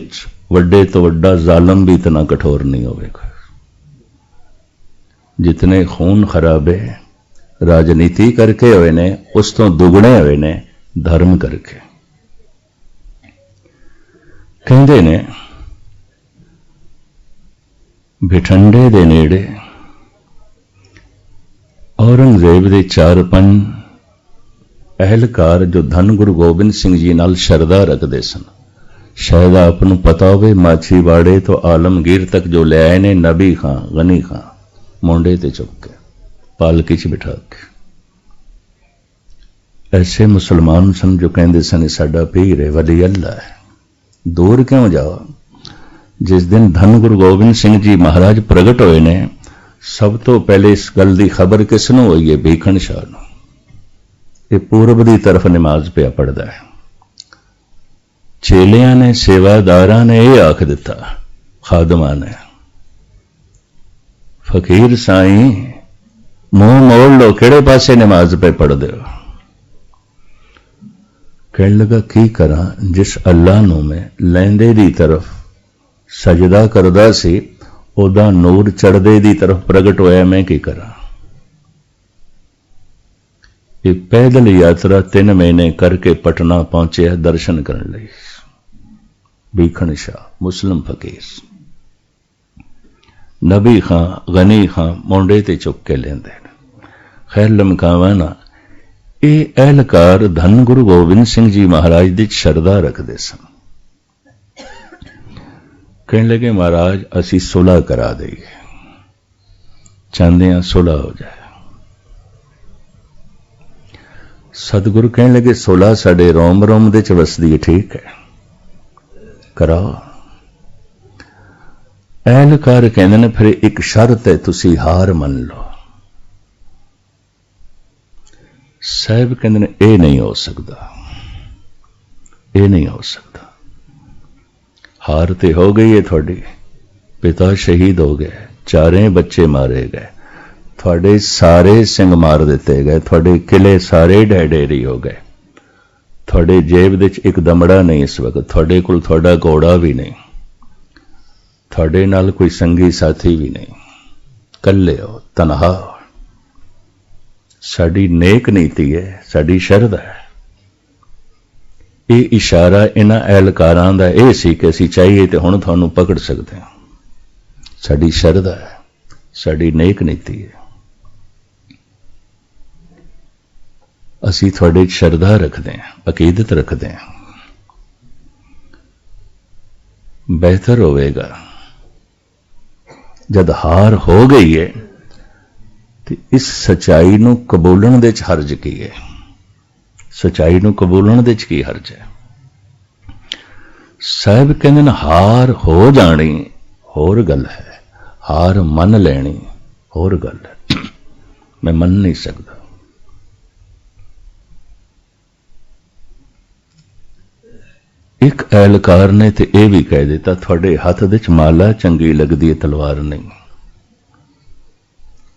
वड्डे तो वड्डा जालम भी इतना कठोर नहीं होगा। जितने खून खराबे राजनीति करके हुए ने, उस तो दुगने हुए ने धर्म करके। कहते ने बिठंडे दे नेड़े औरंगजेब दे 4-5 अहलकार जो धन गुरु गोबिंद सिंह जी नाल शरदा रखते सन, शायद आपनों पता होवे, माछीवाड़े तो आलमगीर तक जो ले आए ने, नबी खां, गनी खां मोंडे ते चुक के पालकी च बिठा के। ऐसे मुसलमान सन जो कहते सन साडा पीर है, वली अल्लाह है। दूर क्यों जाओ? जिस दिन धन गुरु गोबिंद सिंह जी महाराज प्रगट होए ने, सब तो पहले इस गल की खबर किसनों हुई है? भीखण शाह नूं। ये पूरब की तरफ नमाज पिया पढ़दा है। चेलियां ने, सेवादारां ने यह आख दिता, खादमां ने, फकीर साईं मुंह मोड़ लो, किहड़े पासे नमाज पे पढ़ दो? कहने लगा की करा, जिस अल्लाह नूं मैं लैंदे दी तरफ सजदा करदा सी, ओदा नूर चढ़दे दी तरफ प्रगट होया, मैं की करा? ये पैदल यात्रा 3 महीने करके पटना पहुंचे दर्शन करने लई। भीखण शाह मुस्लिम फकीर, नबी खां, गनी खां मोंडे ते चुक के लेंदे। खैर लमकावा ना, ये अहलकार धन गुरु गोबिंद सिंह जी महाराज दी शरदा रखते सन। कहने लगे महाराज असी सुलह करा देंगे, चाहते हैं सुलह हो जाए। सतगुरु कहने लगे सुलह साडे रोम रोम दे च वसदी है, ठीक है कराओ। अहलकार कहते ने फिर एक शर्त है, तुसी हार मन लो। साहब कहते ने यह नहीं हो सकता, यह नहीं हो सकता। हार ते हो गई है थोड़ी, पिता शहीद हो गए, 4 बच्चे मारे गए, थोड़े सारे सिंह मार दिते गए, थोड़े किले सारे ढेरी हो गए, थोड़े जेब दे एक दमड़ा नहीं इस वक्त, थोड़े कोल थोड़ा घोड़ा भी नहीं, ਤੁਹਾਡੇ ਨਾਲ ਕੋਈ ਸੰਗੀ ਸਾਥੀ ਵੀ ਨਹੀਂ, ਇਕੱਲੇ ਹੋ, ਤਨਹਾ। ਸਾਡੀ ਨੇਕ ਨੀਤੀ ਹੈ, ਸਾਡੀ ਸ਼ਰਧਾ ਹੈ। ਇਹ ਇਸ਼ਾਰਾ ਇਹਨਾਂ ਐਲਕਾਰਾਂ ਦਾ ਇਹ ਸੀ ਕਿ ਅਸੀਂ ਚਾਹੀਏ ਤੇ ਹੁਣ ਤੁਹਾਨੂੰ ਪਕੜ ਸਕਦੇ ਹਾਂ। ਸਾਡੀ ਸ਼ਰਧਾ ਹੈ, ਸਾਡੀ ਨੇਕ ਨੀਤੀ ਹੈ। ਅਸੀਂ ਤੁਹਾਡੇ 'ਚ ਸ਼ਰਧਾ ਰੱਖਦੇ ਹਾਂ, ਅਕੀਦਤ ਰੱਖਦੇ ਹਾਂ। ਬਿਹਤਰ ਹੋਵੇਗਾ ਜਦ ਹਾਰ ਹੋ ਗਈ ਹੈ ਤੇ ਇਸ ਸਚਾਈ ਨੂੰ ਕਬੂਲਣ ਦੇ 'ਚ ਹਰਜ ਕੀ ਹੈ? ਸਚਾਈ ਨੂੰ ਕਬੂਲਣ ਦੇ 'ਚ ਕੀ ਹਰਜ ਹੈ? ਸਾਹਿਬ ਕਹਿੰਦੇ ਨੇ ਹਾਰ ਹੋ ਜਾਣੀ ਹੋਰ ਗੱਲ ਹੈ, ਹਾਰ ਮੰਨ ਲੈਣੀ ਹੋਰ ਗੱਲ ਹੈ। ਮੈਂ ਮੰਨ ਨਹੀਂ ਸਕਦਾ। ਇੱਕ ਐਲਕਾਰ ਨੇ ਤੇ ਇਹ ਵੀ ਕਹਿ ਦਿੱਤਾ, ਤੁਹਾਡੇ ਹੱਥ ਦੇ 'ਚ ਮਾਲਾ ਚੰਗੀ ਲੱਗਦੀ ਹੈ, ਤਲਵਾਰ ਨਹੀਂ।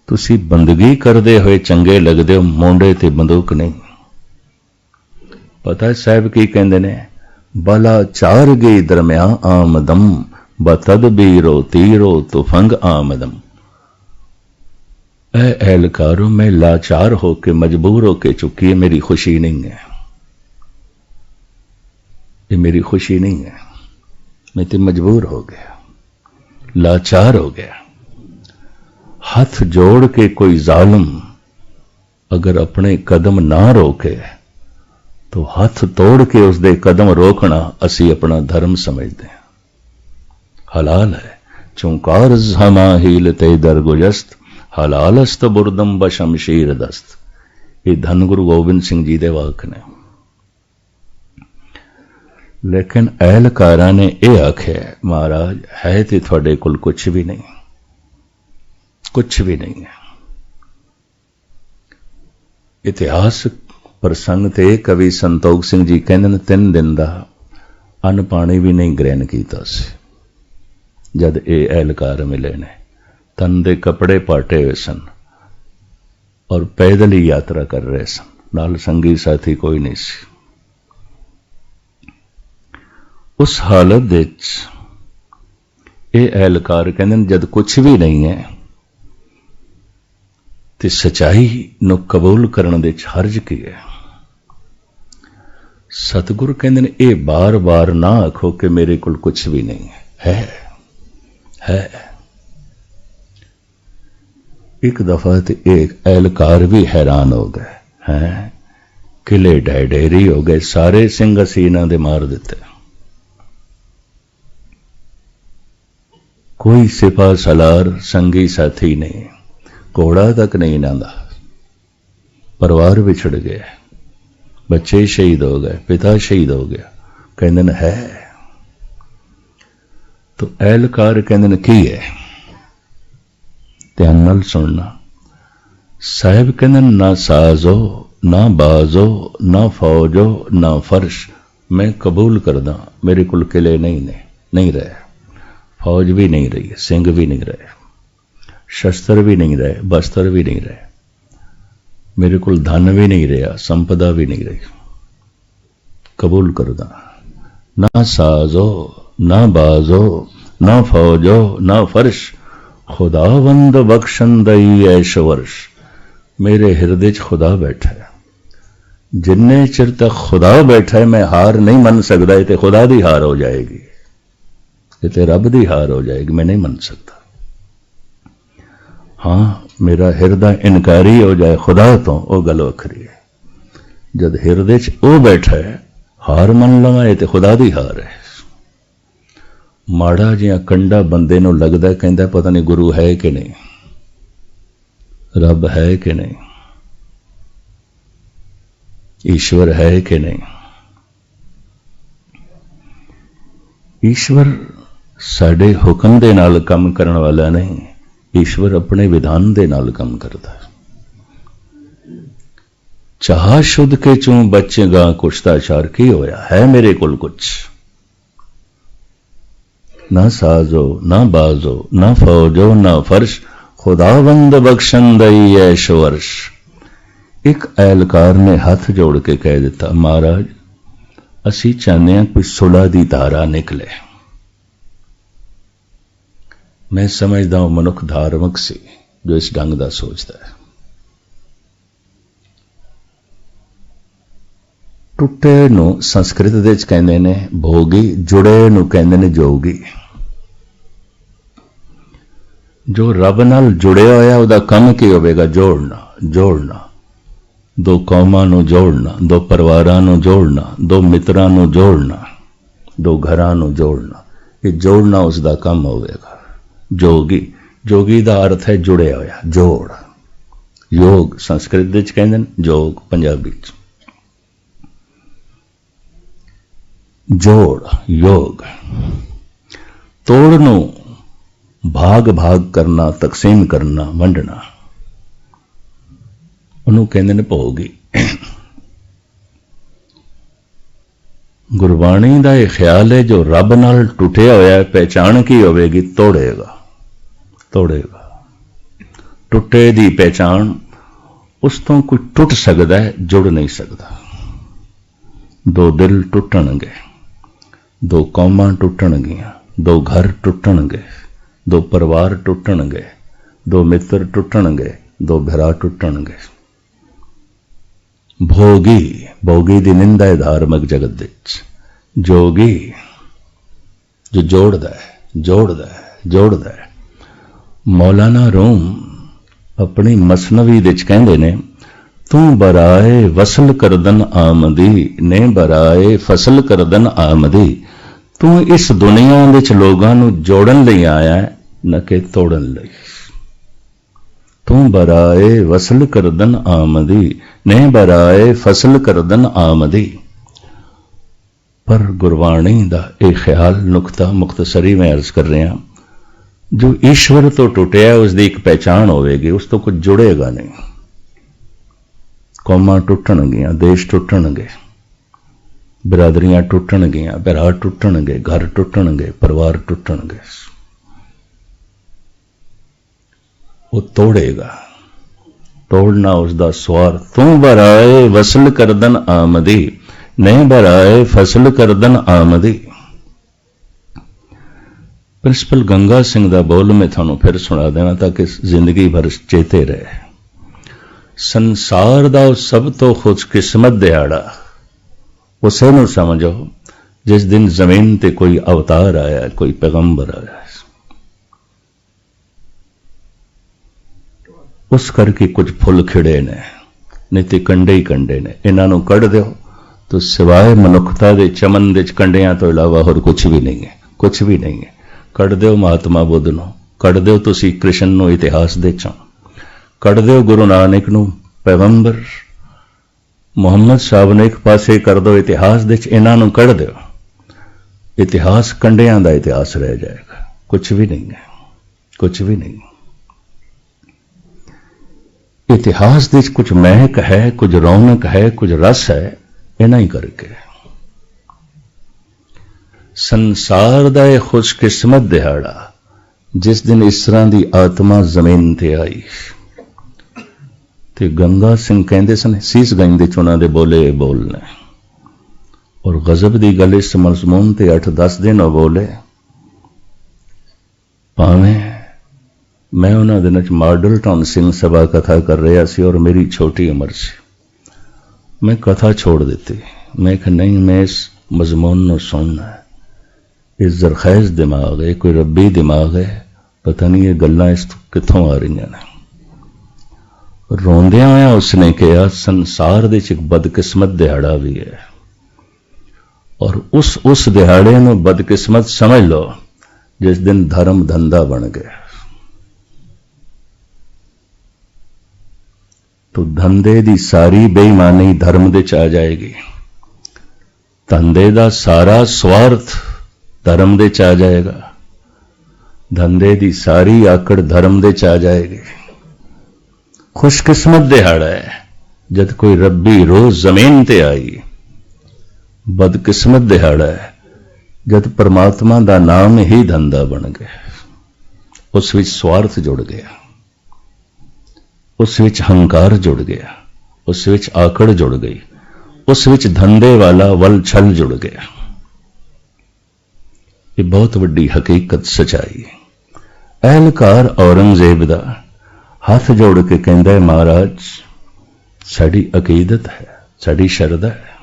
ਤੁਸੀਂ ਬੰਦਗੀ ਕਰਦੇ ਹੋਏ ਚੰਗੇ ਲੱਗਦੇ ਹੋ, ਮੋਢੇ ਤੇ ਬੰਦੂਕ ਨਹੀਂ। ਪਤਾ ਸਾਹਿਬ ਕੀ ਕਹਿੰਦੇ ਨੇ? ਬਲਾ ਚਾਰ ਗਈ ਦਰਮਿਆ ਆਮਦਮ, ਬਤਦਬੀਰੋ ਤੀਰੋ ਤੁਫੰਗ ਆਮਦਮ। ਐ ਐਲਕਾਰੋ, ਮੈਂ ਲਾਚਾਰ ਹੋ ਕੇ, ਮਜਬੂਰ ਹੋ ਕੇ ਚੁੱਕੀ ਹੈ, ਮੇਰੀ खुशी नहीं है, ये मेरी खुशी नहीं है। मैं तो मजबूर हो गया, लाचार हो गया। हाथ जोड़ के कोई जालिम अगर अपने कदम ना रोके तो हाथ तोड़ के उसदे कदम रोकना असी अपना धर्म समझते हैं, हलाल है। चुंकार जमा हीलते दरगुजस्त, हलालस्त बुरदम बशमशीर दस्त। ये धन गुरु गोबिंद सिंह जी दे वाक ने। लेकिन ऐलकारा ने यह आख्या, महाराज है तो थोड़े कोल कुछ भी नहीं, कुछ भी नहीं है। इतिहास प्रसंग ते कवि संतोख सिंह जी कहते हैं 3 दिन का अन्न पानी भी नहीं ग्रहण किया सी। जद ये ऐलकार मिले ने, तन दे कपड़े पाटे हुए सन और पैदल ही यात्रा कर रहे सन, नाल संगी साथी कोई नहीं सी। उस हालत दे ये ऐलकार कहते जद कुछ भी नहीं है तो सच्चाई नू कबूल करने दे हर्ज की है। सतगुरु कहते हैं ये बार बार ना आखो कि मेरे कोल कुछ भी नहीं है। एक दफा तो एक ऐलकार भी हैरान हो गए हैं, किले ढेरी हो गए, सारे सिंह असी इन्हां दे मार दिते। कोई सिपा सलार संगी साथी नहीं, घोड़ा तक नहीं इन्हां दा। परिवार विछड़ गया, बच्चे शहीद हो गए, पिता शहीद हो गया। कहंदे है तो ऐलकार कहंदे की है? ध्यान नाल सुनना। साहिब कहंदे ना साजो ना बाजो ना फौजो ना फर्श मैं कबूल करदा, मेरे कुल किले नहीं रहे, फौज भी नहीं रही, सिंह भी नहीं रहे, शस्त्र भी नहीं रहे, बस्त्र भी नहीं रहे, मेरे को धन भी नहीं रहा, संपदा भी नहीं रही। कबूल करदा। ना साजो ना बाजो ना फौजो ना फर्श, खुदावंद बख्शंदई ऐश वर्ष। मेरे हृदय च खुदा बैठा है, जिन्ने चिर तक खुदा बैठा है मैं हार नहीं मन सकता। ये खुदा दी हार हो जाएगी, ये रब दी हार हो जाएगी, मैं नहीं मन सकता। हाँ, मेरा हृदय इनकारी हो जाए खुदा तो वह गल वखरी है। जद हृदय च वो बैठा है हार मन लवा, ये खुदा दी हार है। माड़ा जिहा कंडा बंदे नूं लगदा, कहंदा पता नहीं गुरु है कि नहीं, रब है कि नहीं, ईश्वर है कि नहीं। ईश्वर साडे हुक्म दे नाल काम करन वाला नहीं, ईश्वर अपने विधान दे नाल काम करता है। चाह शुद्ध के चूं बचेगा कुछताचार की होया है, मेरे कोल कुछ ना साजो ना बाजो ना फौजो ना फर्श, खुदावंद बख्शंदई ऐश वर्ष। एक ऐलकार ने हाथ जोड़ के कह दिता, महाराज असी चाहते हैं कोई सुलह दी धारा निकले, मैं समझदा हूं मनुख धार्मिक सी जो इस ढंग दा सोचदा है। टुटे नूं संस्कृत दे विच कहंदे ने भोगी, जुड़े नूं कहंदे ने जोगी। जो रब नाल जुड़िया होया उहदा काम की होवेगा? जोड़ना। जोड़ना, दो कौमां नूं जोड़ना, दो परिवारां नूं जोड़ना, दो मित्रां नूं जोड़ना, दो घरां नूं जोड़ना। ये जोड़ना उसका काम होवेगा। जोगी, जोगी का अर्थ है जुड़िया होया, जोड़। योग संस्कृत विच कहंदे ने, जोग पंजाबी च जोड़, योग। तोड़ नूं भाग भाग करना, तकसीम करना, वंडना, उन्होंने कहते हैं भोगी। गुरबाणी का यह ख्याल है जो रब नाल टुटिया होया है, पहचान की होवेगी? तोड़ेगा। तोड़ेगा। टुटे दी पहचान, उस तो कोई टुट सकता है, जुड़ नहीं सकता। दो दिल टुटणगे, दो कौमां टुटणगियां, दो घर टुटणगे, दो परिवार टुटणगे, दो मित्र टुटणगे, दो भरा टुटणगे। भोगी, भोगी दी निंदा है धार्मिक जगत विच। जोगी जो जोड़दा है, जोड़दा है, जोड़दा है। मौलाना रूम अपनी मसनवी विच कहंदे ने, तू बराए वसल करदन आमदी ने बराए फसल करदन आमदी। तू इस दुनिया विच लोगां नूं जोड़न लई आया है, न कि तोड़न लई। तू बराए वसल करदन आमदी ने बराए फसल करदन आमदी। पर गुरबाणी दा एक ख्याल नुकता मुख्तसरी में अर्ज कर रहा, जो ईश्वर तो टुटिया उसकी एक पहचान होगी, उस तो कुछ जुड़ेगा नहीं। कौमां टुटणगियां, देश टुटणगे, बिरादरियां टुटणगियां, भरा टुटणगे, घर टुटणगे, परिवार टुटणगे। वो तोड़ेगा। तोड़ना उसका स्वार्थ। तू बराए वसल करदन आमदी नहीं बराए फसल करदन आमदी। प्रिंसिपल गंगा सिंह का बोल मैं थानू फिर सुना देना ताकि जिंदगी भर चेते रहे। संसार का सब तो खुशकिस्मत दिहाड़ा उसे नू समझो जिस दिन जमीन ते कोई अवतार आया, कोई पैगंबर आया। उस करके कुछ फुल खिड़े ने, नहीं तो कंडे ही कंडे ने। इन्हों कढ़ दो तो सिवाय मनुखता के चमन के कंडिया तो इलावा होर कुछ भी नहीं है, कुछ भी नहीं है। कढ़ दो महात्मा बुद्ध नूं, कढ़ दो तुसी कृष्ण नूं इतिहास दे चों, कढ़ दो गुरु नानक नूं पैगंबर मुहम्मद साहब ने एक पासे कर दो इतिहास दे च, इन्हां नूं कढ़ दो। इतिहास कंडियां दा इतिहास रह जाएगा, कुछ भी नहीं है, कुछ भी नहीं। इतिहास दे कुछ महक है, कुछ रौनक है, कुछ रस है, इन्हां ही करके। संसार दा यह खुशकिस्मत दिहाड़ा जिस दिन इस तरह की आत्मा जमीन ते आई। ते गंगा सिंह कहते सन, सीस गंज दे उन्हां दे बोले बोलने, और गजब की गल इस मजमून ते 8-10 दिन बोले। भावें मैं उन्होंने दिनों मॉडल टाउन सिंह सभा कथा कर रहा सी और मेरी छोटी उम्र से मैं कथा छोड़ दी। मैं कहा नहीं, मैं इस मजमून को सुनना है। इस जरखैज दिमाग है, कोई रब्बी दिमाग है, पता नहीं ये गल्लां इस कित्थों आ रही हैं। रोंदिया होया उसने कहा, संसार दे एक बदकिस्मत दिहाड़ा भी है, और उस दिहाड़े को बदकिस्मत समझ लो जिस दिन धर्म धंधा बन गया। तो धंधे की सारी बेईमानी धर्म दे च आ जाएगी, धंधे का सारा स्वार्थ धर्म दे च आ जाएगा, धंधे की सारी आकड़ धर्म दे च आ जाएगी। खुशकिस्मत दिहाड़ा है जब कोई रब्बी रोज जमीन ते आई। बदकिस्मत दिहाड़ा है जब परमात्मा का नाम ही धंधा बन गया। उस विच स्वार्थ जुड़ गया, उस विच हंकार जुड़ गया, उस विच आकड़ जुड़ गई, उस विच धंधे वाला वल छल जुड़ गया। ये बहुत वड्डी हकीकत सच्चाई है। एहलकार औरंगजेब दा हाथ जोड़ के कहंदा है, महाराज साड़ी अकीदत है, साड़ी शरदा है,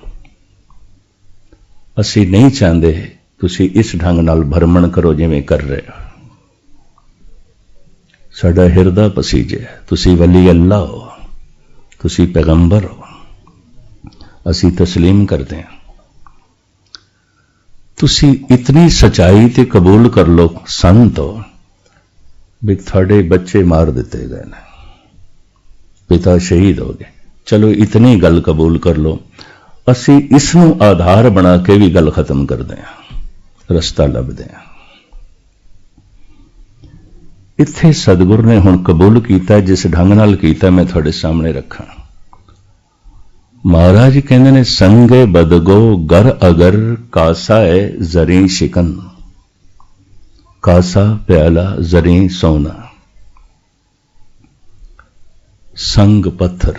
असी नहीं चाहते तुसी इस ढंग नाल भरमण करो जिवें कर रहे हो। साडा हिरदा पसीजे, तुसी वली अल्लाह हो, तुसी पैगंबर हो, असी तस्लीम करते हैं। तुसी इतनी सच्चाई ते कबूल कर लो संत हो भी थोड़े बच्चे मार दिते गए ने, पिता शहीद हो गए, चलो इतनी गल कबूल कर लो, असी इसनू आधार बना के भी गल खत्म कर दें, रस्ता लभदे हैं। इत्थे सतगुरु ने हुण कबूल किया, जिस ढंग नाल कीता मैं थोड़े सामने रखा। महाराज कहते ने, संगे बदगो गर अगर कासा है जरी शिकन, कासा प्याला जरी सोना, संग पत्थर।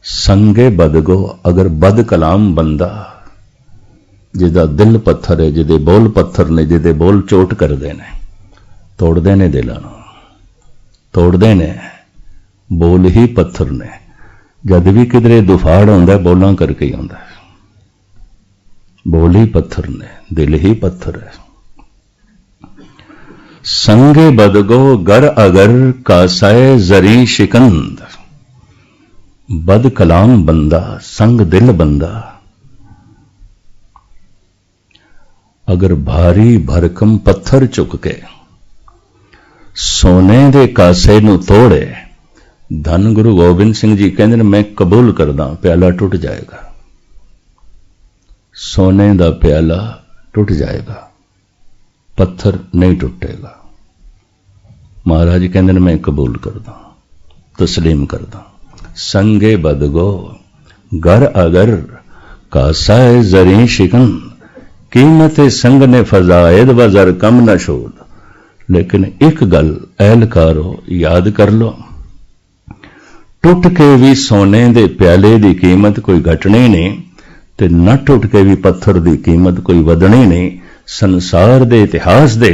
संगे बदगो, अगर बद कलाम बंदा जिदा दिल पत्थर है, जिदे बोल पत्थर ने, जिदे बोल चोट करते ने, तोड़ते ने दिलों, तोड़ते ने, बोल ही पत्थर ने। जद भी किधरे दुफाड़ आता बोलां करके ही आता, बोल ही पत्थर ने, दिल ही पत्थर है। संगे बदगो गर अगर कासाए जरी शिकंद, बद कलाम बंदा संग दिल बंदा, अगर भारी भरकम पत्थर चुक के सोने दे कासे नू तोड़े, धन गुरु गोबिंद सिंह जी कहते हैं, मैं कबूल करदा प्याला टूट जाएगा, सोने दा प्याला टूट जाएगा, पत्थर नहीं टूटेगा। महाराज कहते हैं, मैं कबूल करदा, तस्लीम करदा। संगे बदगो गर अगर कासा जरी शिकन, कीमत संग ने फजायद वजर कम न शोद। लेकिन एक गल एहलकारो याद कर लो, टुट के भी सोने दे प्याले की कीमत कोई घटनी नहीं, ते न टुट के भी पत्थर की कीमत कोई वधनी नहीं। संसार दे इतिहास दे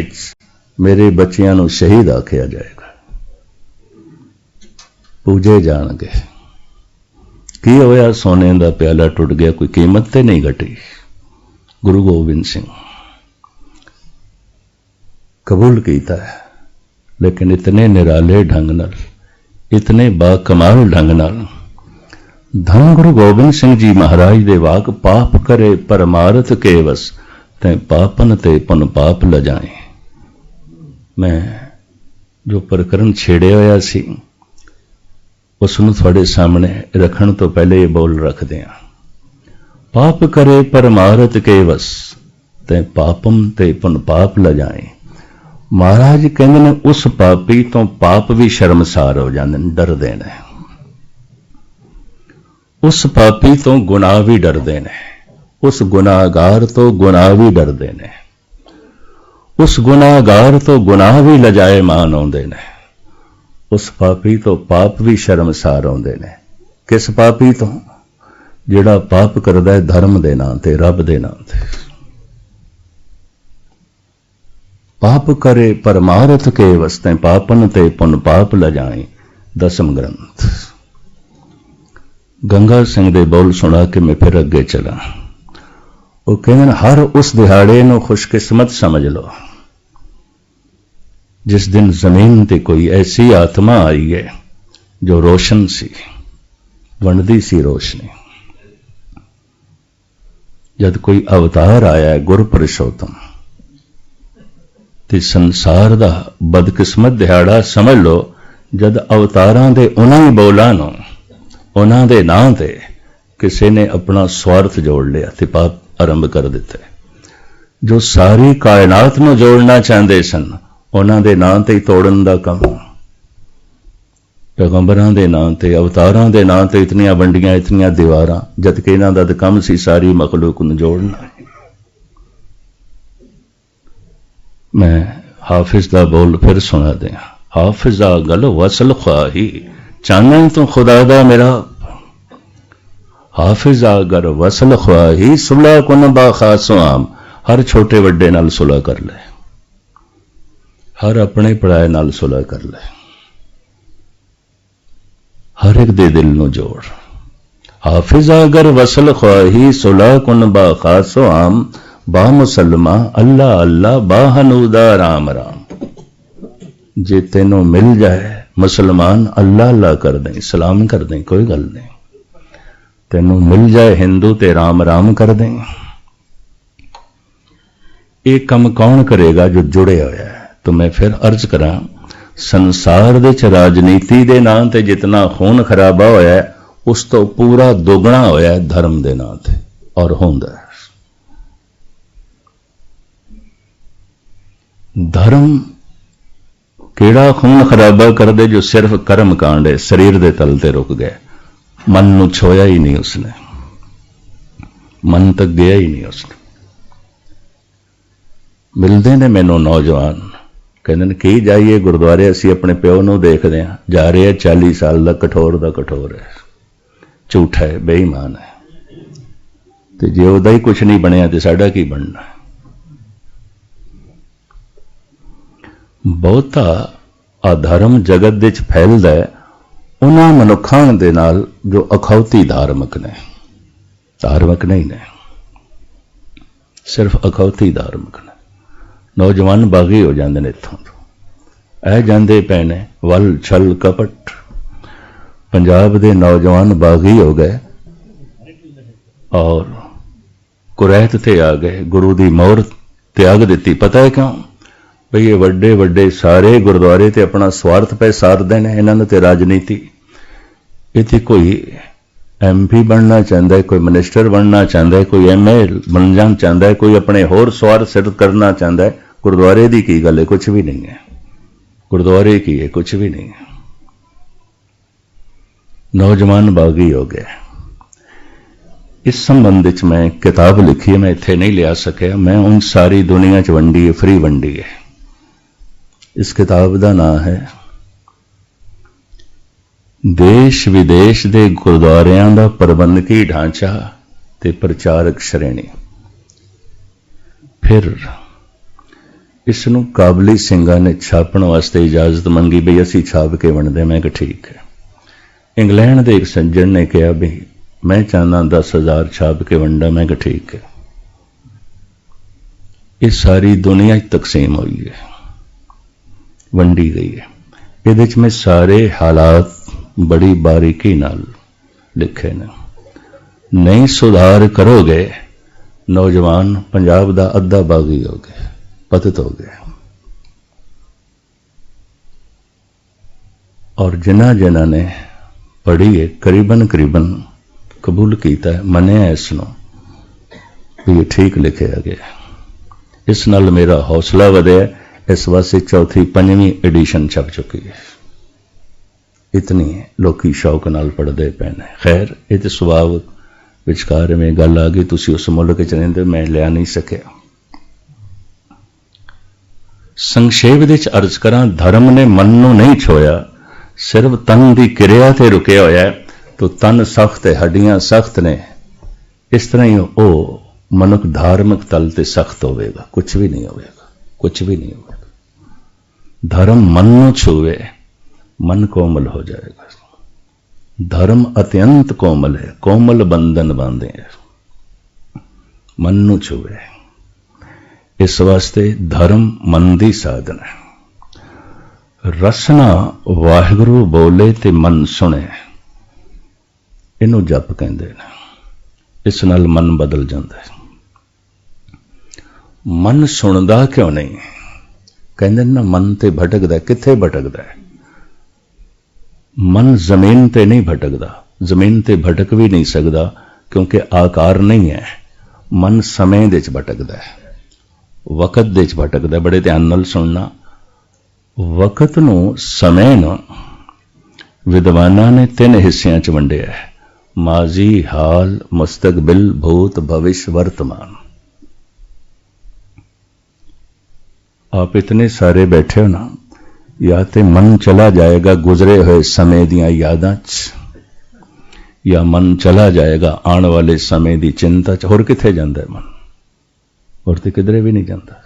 मेरे बच्चियां नूं शहीद आखिया जाएगा, पूजे जाणगे। की होया, सोने का प्याला टुट गया, कोई कीमत ते नहीं घटी। गुरु गोबिंद सिंह कबूल किया है, लेकिन इतने निराले ढंग नाल, इतने बाकमाल ढंग नाल। धन गुरु गोबिंद सिंह जी महाराज दे वाक, पाप करे परमारथ के वस, ते पापन ते पुन पाप ल जाए। मैं जो प्रकरण छेड़े होया सी उसनूं थोड़े सामने रखण तो पहले ये बोल रखते हैं। पाप करे परमारथ के वस, ते पापम ते पुन पाप ल जाए। महाराज कहते ने, उस पापी तो पाप भी शर्मसार हो जाते, डरते ने। उस पापी तो गुनाह भी डरते ने, उस गुनाहगार तो गुनाह भी डरते ने, उस गुनाहगार तो गुनाह भी लजाएमान आउंदे ने, उस पापी तो पाप भी शर्मसार आउंदे ने। किस पापी तो? जिहड़ा पाप करदा है धर्म दे नां ते, रब दे नां ते। पाप करे परमारथ के वस्ते, पापन ते पुन पाप ल जाए। दसम ग्रंथ। गंगा सिंह दे बोल सुना के मैं फिर अगे चला। वो कहते हर उस दिहाड़े नूं खुशकिस्मत समझ लो जिस दिन जमीन ते कोई ऐसी आत्मा आई है जो रोशन सी, वंडदी सी रोशनी। जद कोई अवतार आया है गुरपुरुषोत्तम, ते संसार दा बदकिस्मत दिहाड़ा समझ लो जद अवतारां दे उन्हां ही बोलां नूं, उन्हां दे नां ते किसी ने अपना स्वार्थ जोड़ लिया ते पाप आरंभ कर दिते। जो सारी कायनात नूं जोड़ना चाहते सन, उन्हां दे नां ते ही तोड़न दा काम। पैगंबरां दे नां ते, अवतारां दे नां ते इतनियां वंडियां, इतनियां दीवारां, जबकि इन्हां दा तां काम सी सारी मखलूक नूं जोड़ना। मैं हाफिज दा बोल फिर सुना दें। हाफिजा गल वसल ख्वाही, चाहना तो खुदा दा मेरा। हाफिजा गर वसल ख्वाही, सुलह कुन बा खासो आम। हर छोटे वड्डे नाल सुलह कर ले, हर अपने पराए नाल सुलह कर ले, हर एक दे दिल नू जोड़। हाफिजा अगर वसल ख्वाही सुलह कुन बा खासो आम, बा मुसलमा अल्लाह अल्लाह बा हनूदा राम राम। जे तेनों मिल जाए मुसलमान अल्लाह अल्लाह कर दें, सलाम कर दें, कोई गल नहीं। तेनों मिल जाए हिंदू ते राम राम कर दें। ये कम कौन करेगा जो जुड़े होया है। तो मैं फिर अर्ज करा, संसार दे च राजनीति दे नां ते जितना खून खराबा होया है उस तो पूरा दोगुना होया है धर्म दे नां ते, और होंदा है। धर्म केड़ा खून खराबा कर दे जो सिर्फ कर्म कांड है, शरीर दे तल ते रुक गए, मन नू छोया ही नहीं उसने, मन तक गया ही नहीं उसने। मिलते ने मैनू नौजवान कहते हैं की जाइए गुरुद्वारे, असी अपने प्यो नू देखते हैं जा रहे हैं 40 साल का कठोर है, झूठा है, बेईमान है। तो जे उहदा ही कुछ नहीं बनया तो साडा की बनना। बहुता अधर्म जगत दे च फैलदा है उन्हां मनुखां दे नाल जो अखौती धार्मिक ने, धार्मिक नहीं ने, सिर्फ अखौती धार्मिक ने। नौजवान बागी हो जाते हैं, इत्थों ऐ जाते पे ने वल छल कपट। पंजाब दे नौजवान बागी हो गए और कुरैत ते आ गए, गुरु दी मोहर त्याग दी। पता है क्यों? भई ये वड्डे वड्डे सारे गुरुद्वारे ते अपना स्वार्थ पे सारदे ने, इन्हां ते राजनीति। इत्थे कोई MP बनना चाहता है, कोई मिनिस्टर बनना चाहता है, कोई MA बनना चाहता है, कोई अपने होर स्वार्थ सिद्ध करना चाहता है। गुरुद्वारे की की गल है? कुछ भी नहीं है। गुरुद्वारे की है? कुछ भी नहीं है। नौजवान बागी हो गए। इस संबंध च मैं किताब लिखी है, मैं इत्थे नहीं लिया सकिया, मैं उन सारी दुनिया च वंडी है, फ्री वंडी है। इस किताब का नाम है देश विदेश के गुरुद्वारियां दा प्रबंधकी ढांचा ते प्रचारक श्रेणी। फिर इसनूं काबली सिंघां ने छापण वास्ते इजाजत मंगी, बई असीं छाप के वंडदे। मैं कहा ठीक है। इंग्लैंड के एक सज्जन ने कहा भी मैं चाहना 10,000 छाप के वंडा। मैं कहा ठीक है। ये सारी दुनिया तकसीम हुई है, वंडी गई है। ये मैं सारे हालात बड़ी बारीकी नाल लिखे ने। नहीं सुधार करोगे, नौजवान पंजाब दा अद्धा बागी हो गए, पतित हो गए। और जिन्हां जिन्हां ने पढ़ी है करीबन कबूल किया है, मनिया इसनों भी ये ठीक लिखे गया। इस नाल मेरा हौसला वधिया। इस वास्ते चौथी 5वीं एडिशन छप चुकी है। इतनी लोकी शौक नाल पढ़ते पे ने। खैर ये तो सुभाव विचकार में गल आ गई, तुसी उस मुल्क च रहिंदे, मैं लिया नहीं सकिया। संक्षेप दे च अर्ज करा, धर्म ने मन नूं नहीं छोया, सिर्फ तन की क्रिया ते रुके होया है। तो तन सख्त है, हड्डियां सख्त ने। इस तरह ही वो मनुख धार्मिक तल ते सख्त होवेगा, कुछ भी नहीं होवेगा, कुछ भी नहीं होवेगा। धर्म मन नूं छुए, मन कोमल हो जाएगा। धर्म अत्यंत कोमल है, कोमल बंधन बांधे है, मन नूं छुए। इस वास्ते धर्म मन दी साधन है। रसना वाहिगुरू बोले ते मन सुने, इनू जप कहते हैं। इस नाल मन बदल जाता है। मन सुनदा क्यों नहीं? कहते ना मन ते भटकदा। किथे भटकदा है? मन जमीन ते नहीं भटकदा, जमीन ते भटक भी नहीं सकता क्योंकि आकार नहीं है। मन समय दे च भटकदा है, वकत दे च भटकदा। बड़े ध्यान नाल सुनना। वकत नूं समय नूं विद्वानां ने 3 हिस्सियां च वंडिया है, माजी, हाल, मुस्तकबिल, भूत, भविष्य, वर्तमान। आप इतने सारे बैठे हो ना, या तो मन चला जाएगा गुजरे हुए समय दियां यादां च, या मन चला जाएगा आने वाले समय की चिंता च। होर किथे जांदा है मन? होर ते किधरे भी नहीं जाता।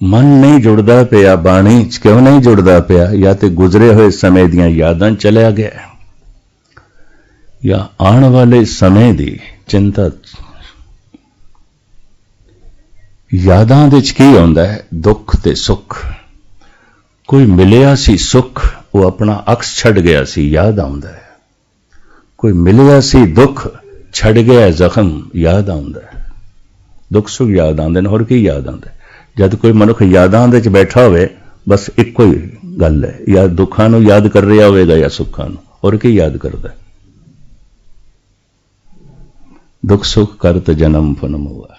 मन नहीं जुड़ता पिया, बाणी च क्यों नहीं जुड़ता पिया? या तो गुजरे हुए समय दियां यादां चलिया गया, या आने वाले समय की चिंता। यादां दे च की आउंदा है? दुख ते सुख। कोई मिलिया सी सुख, वो अपना अक्स छड़ गया सी, याद आउंदा है। कोई मिलिया सी दुख, छड़ गया जख्म, याद आउंदा है। दुख सुख याद आउंदे ने, होर की याद आउंदा है? जब कोई मनुख यादां दे च बैठा होवे, बस इक्को ही गल है, या दुखां नूं याद कर रहा होवेगा या सुखां नूं, होर की याद करदा है? दुख सुख करत जन्म फनम हुआ।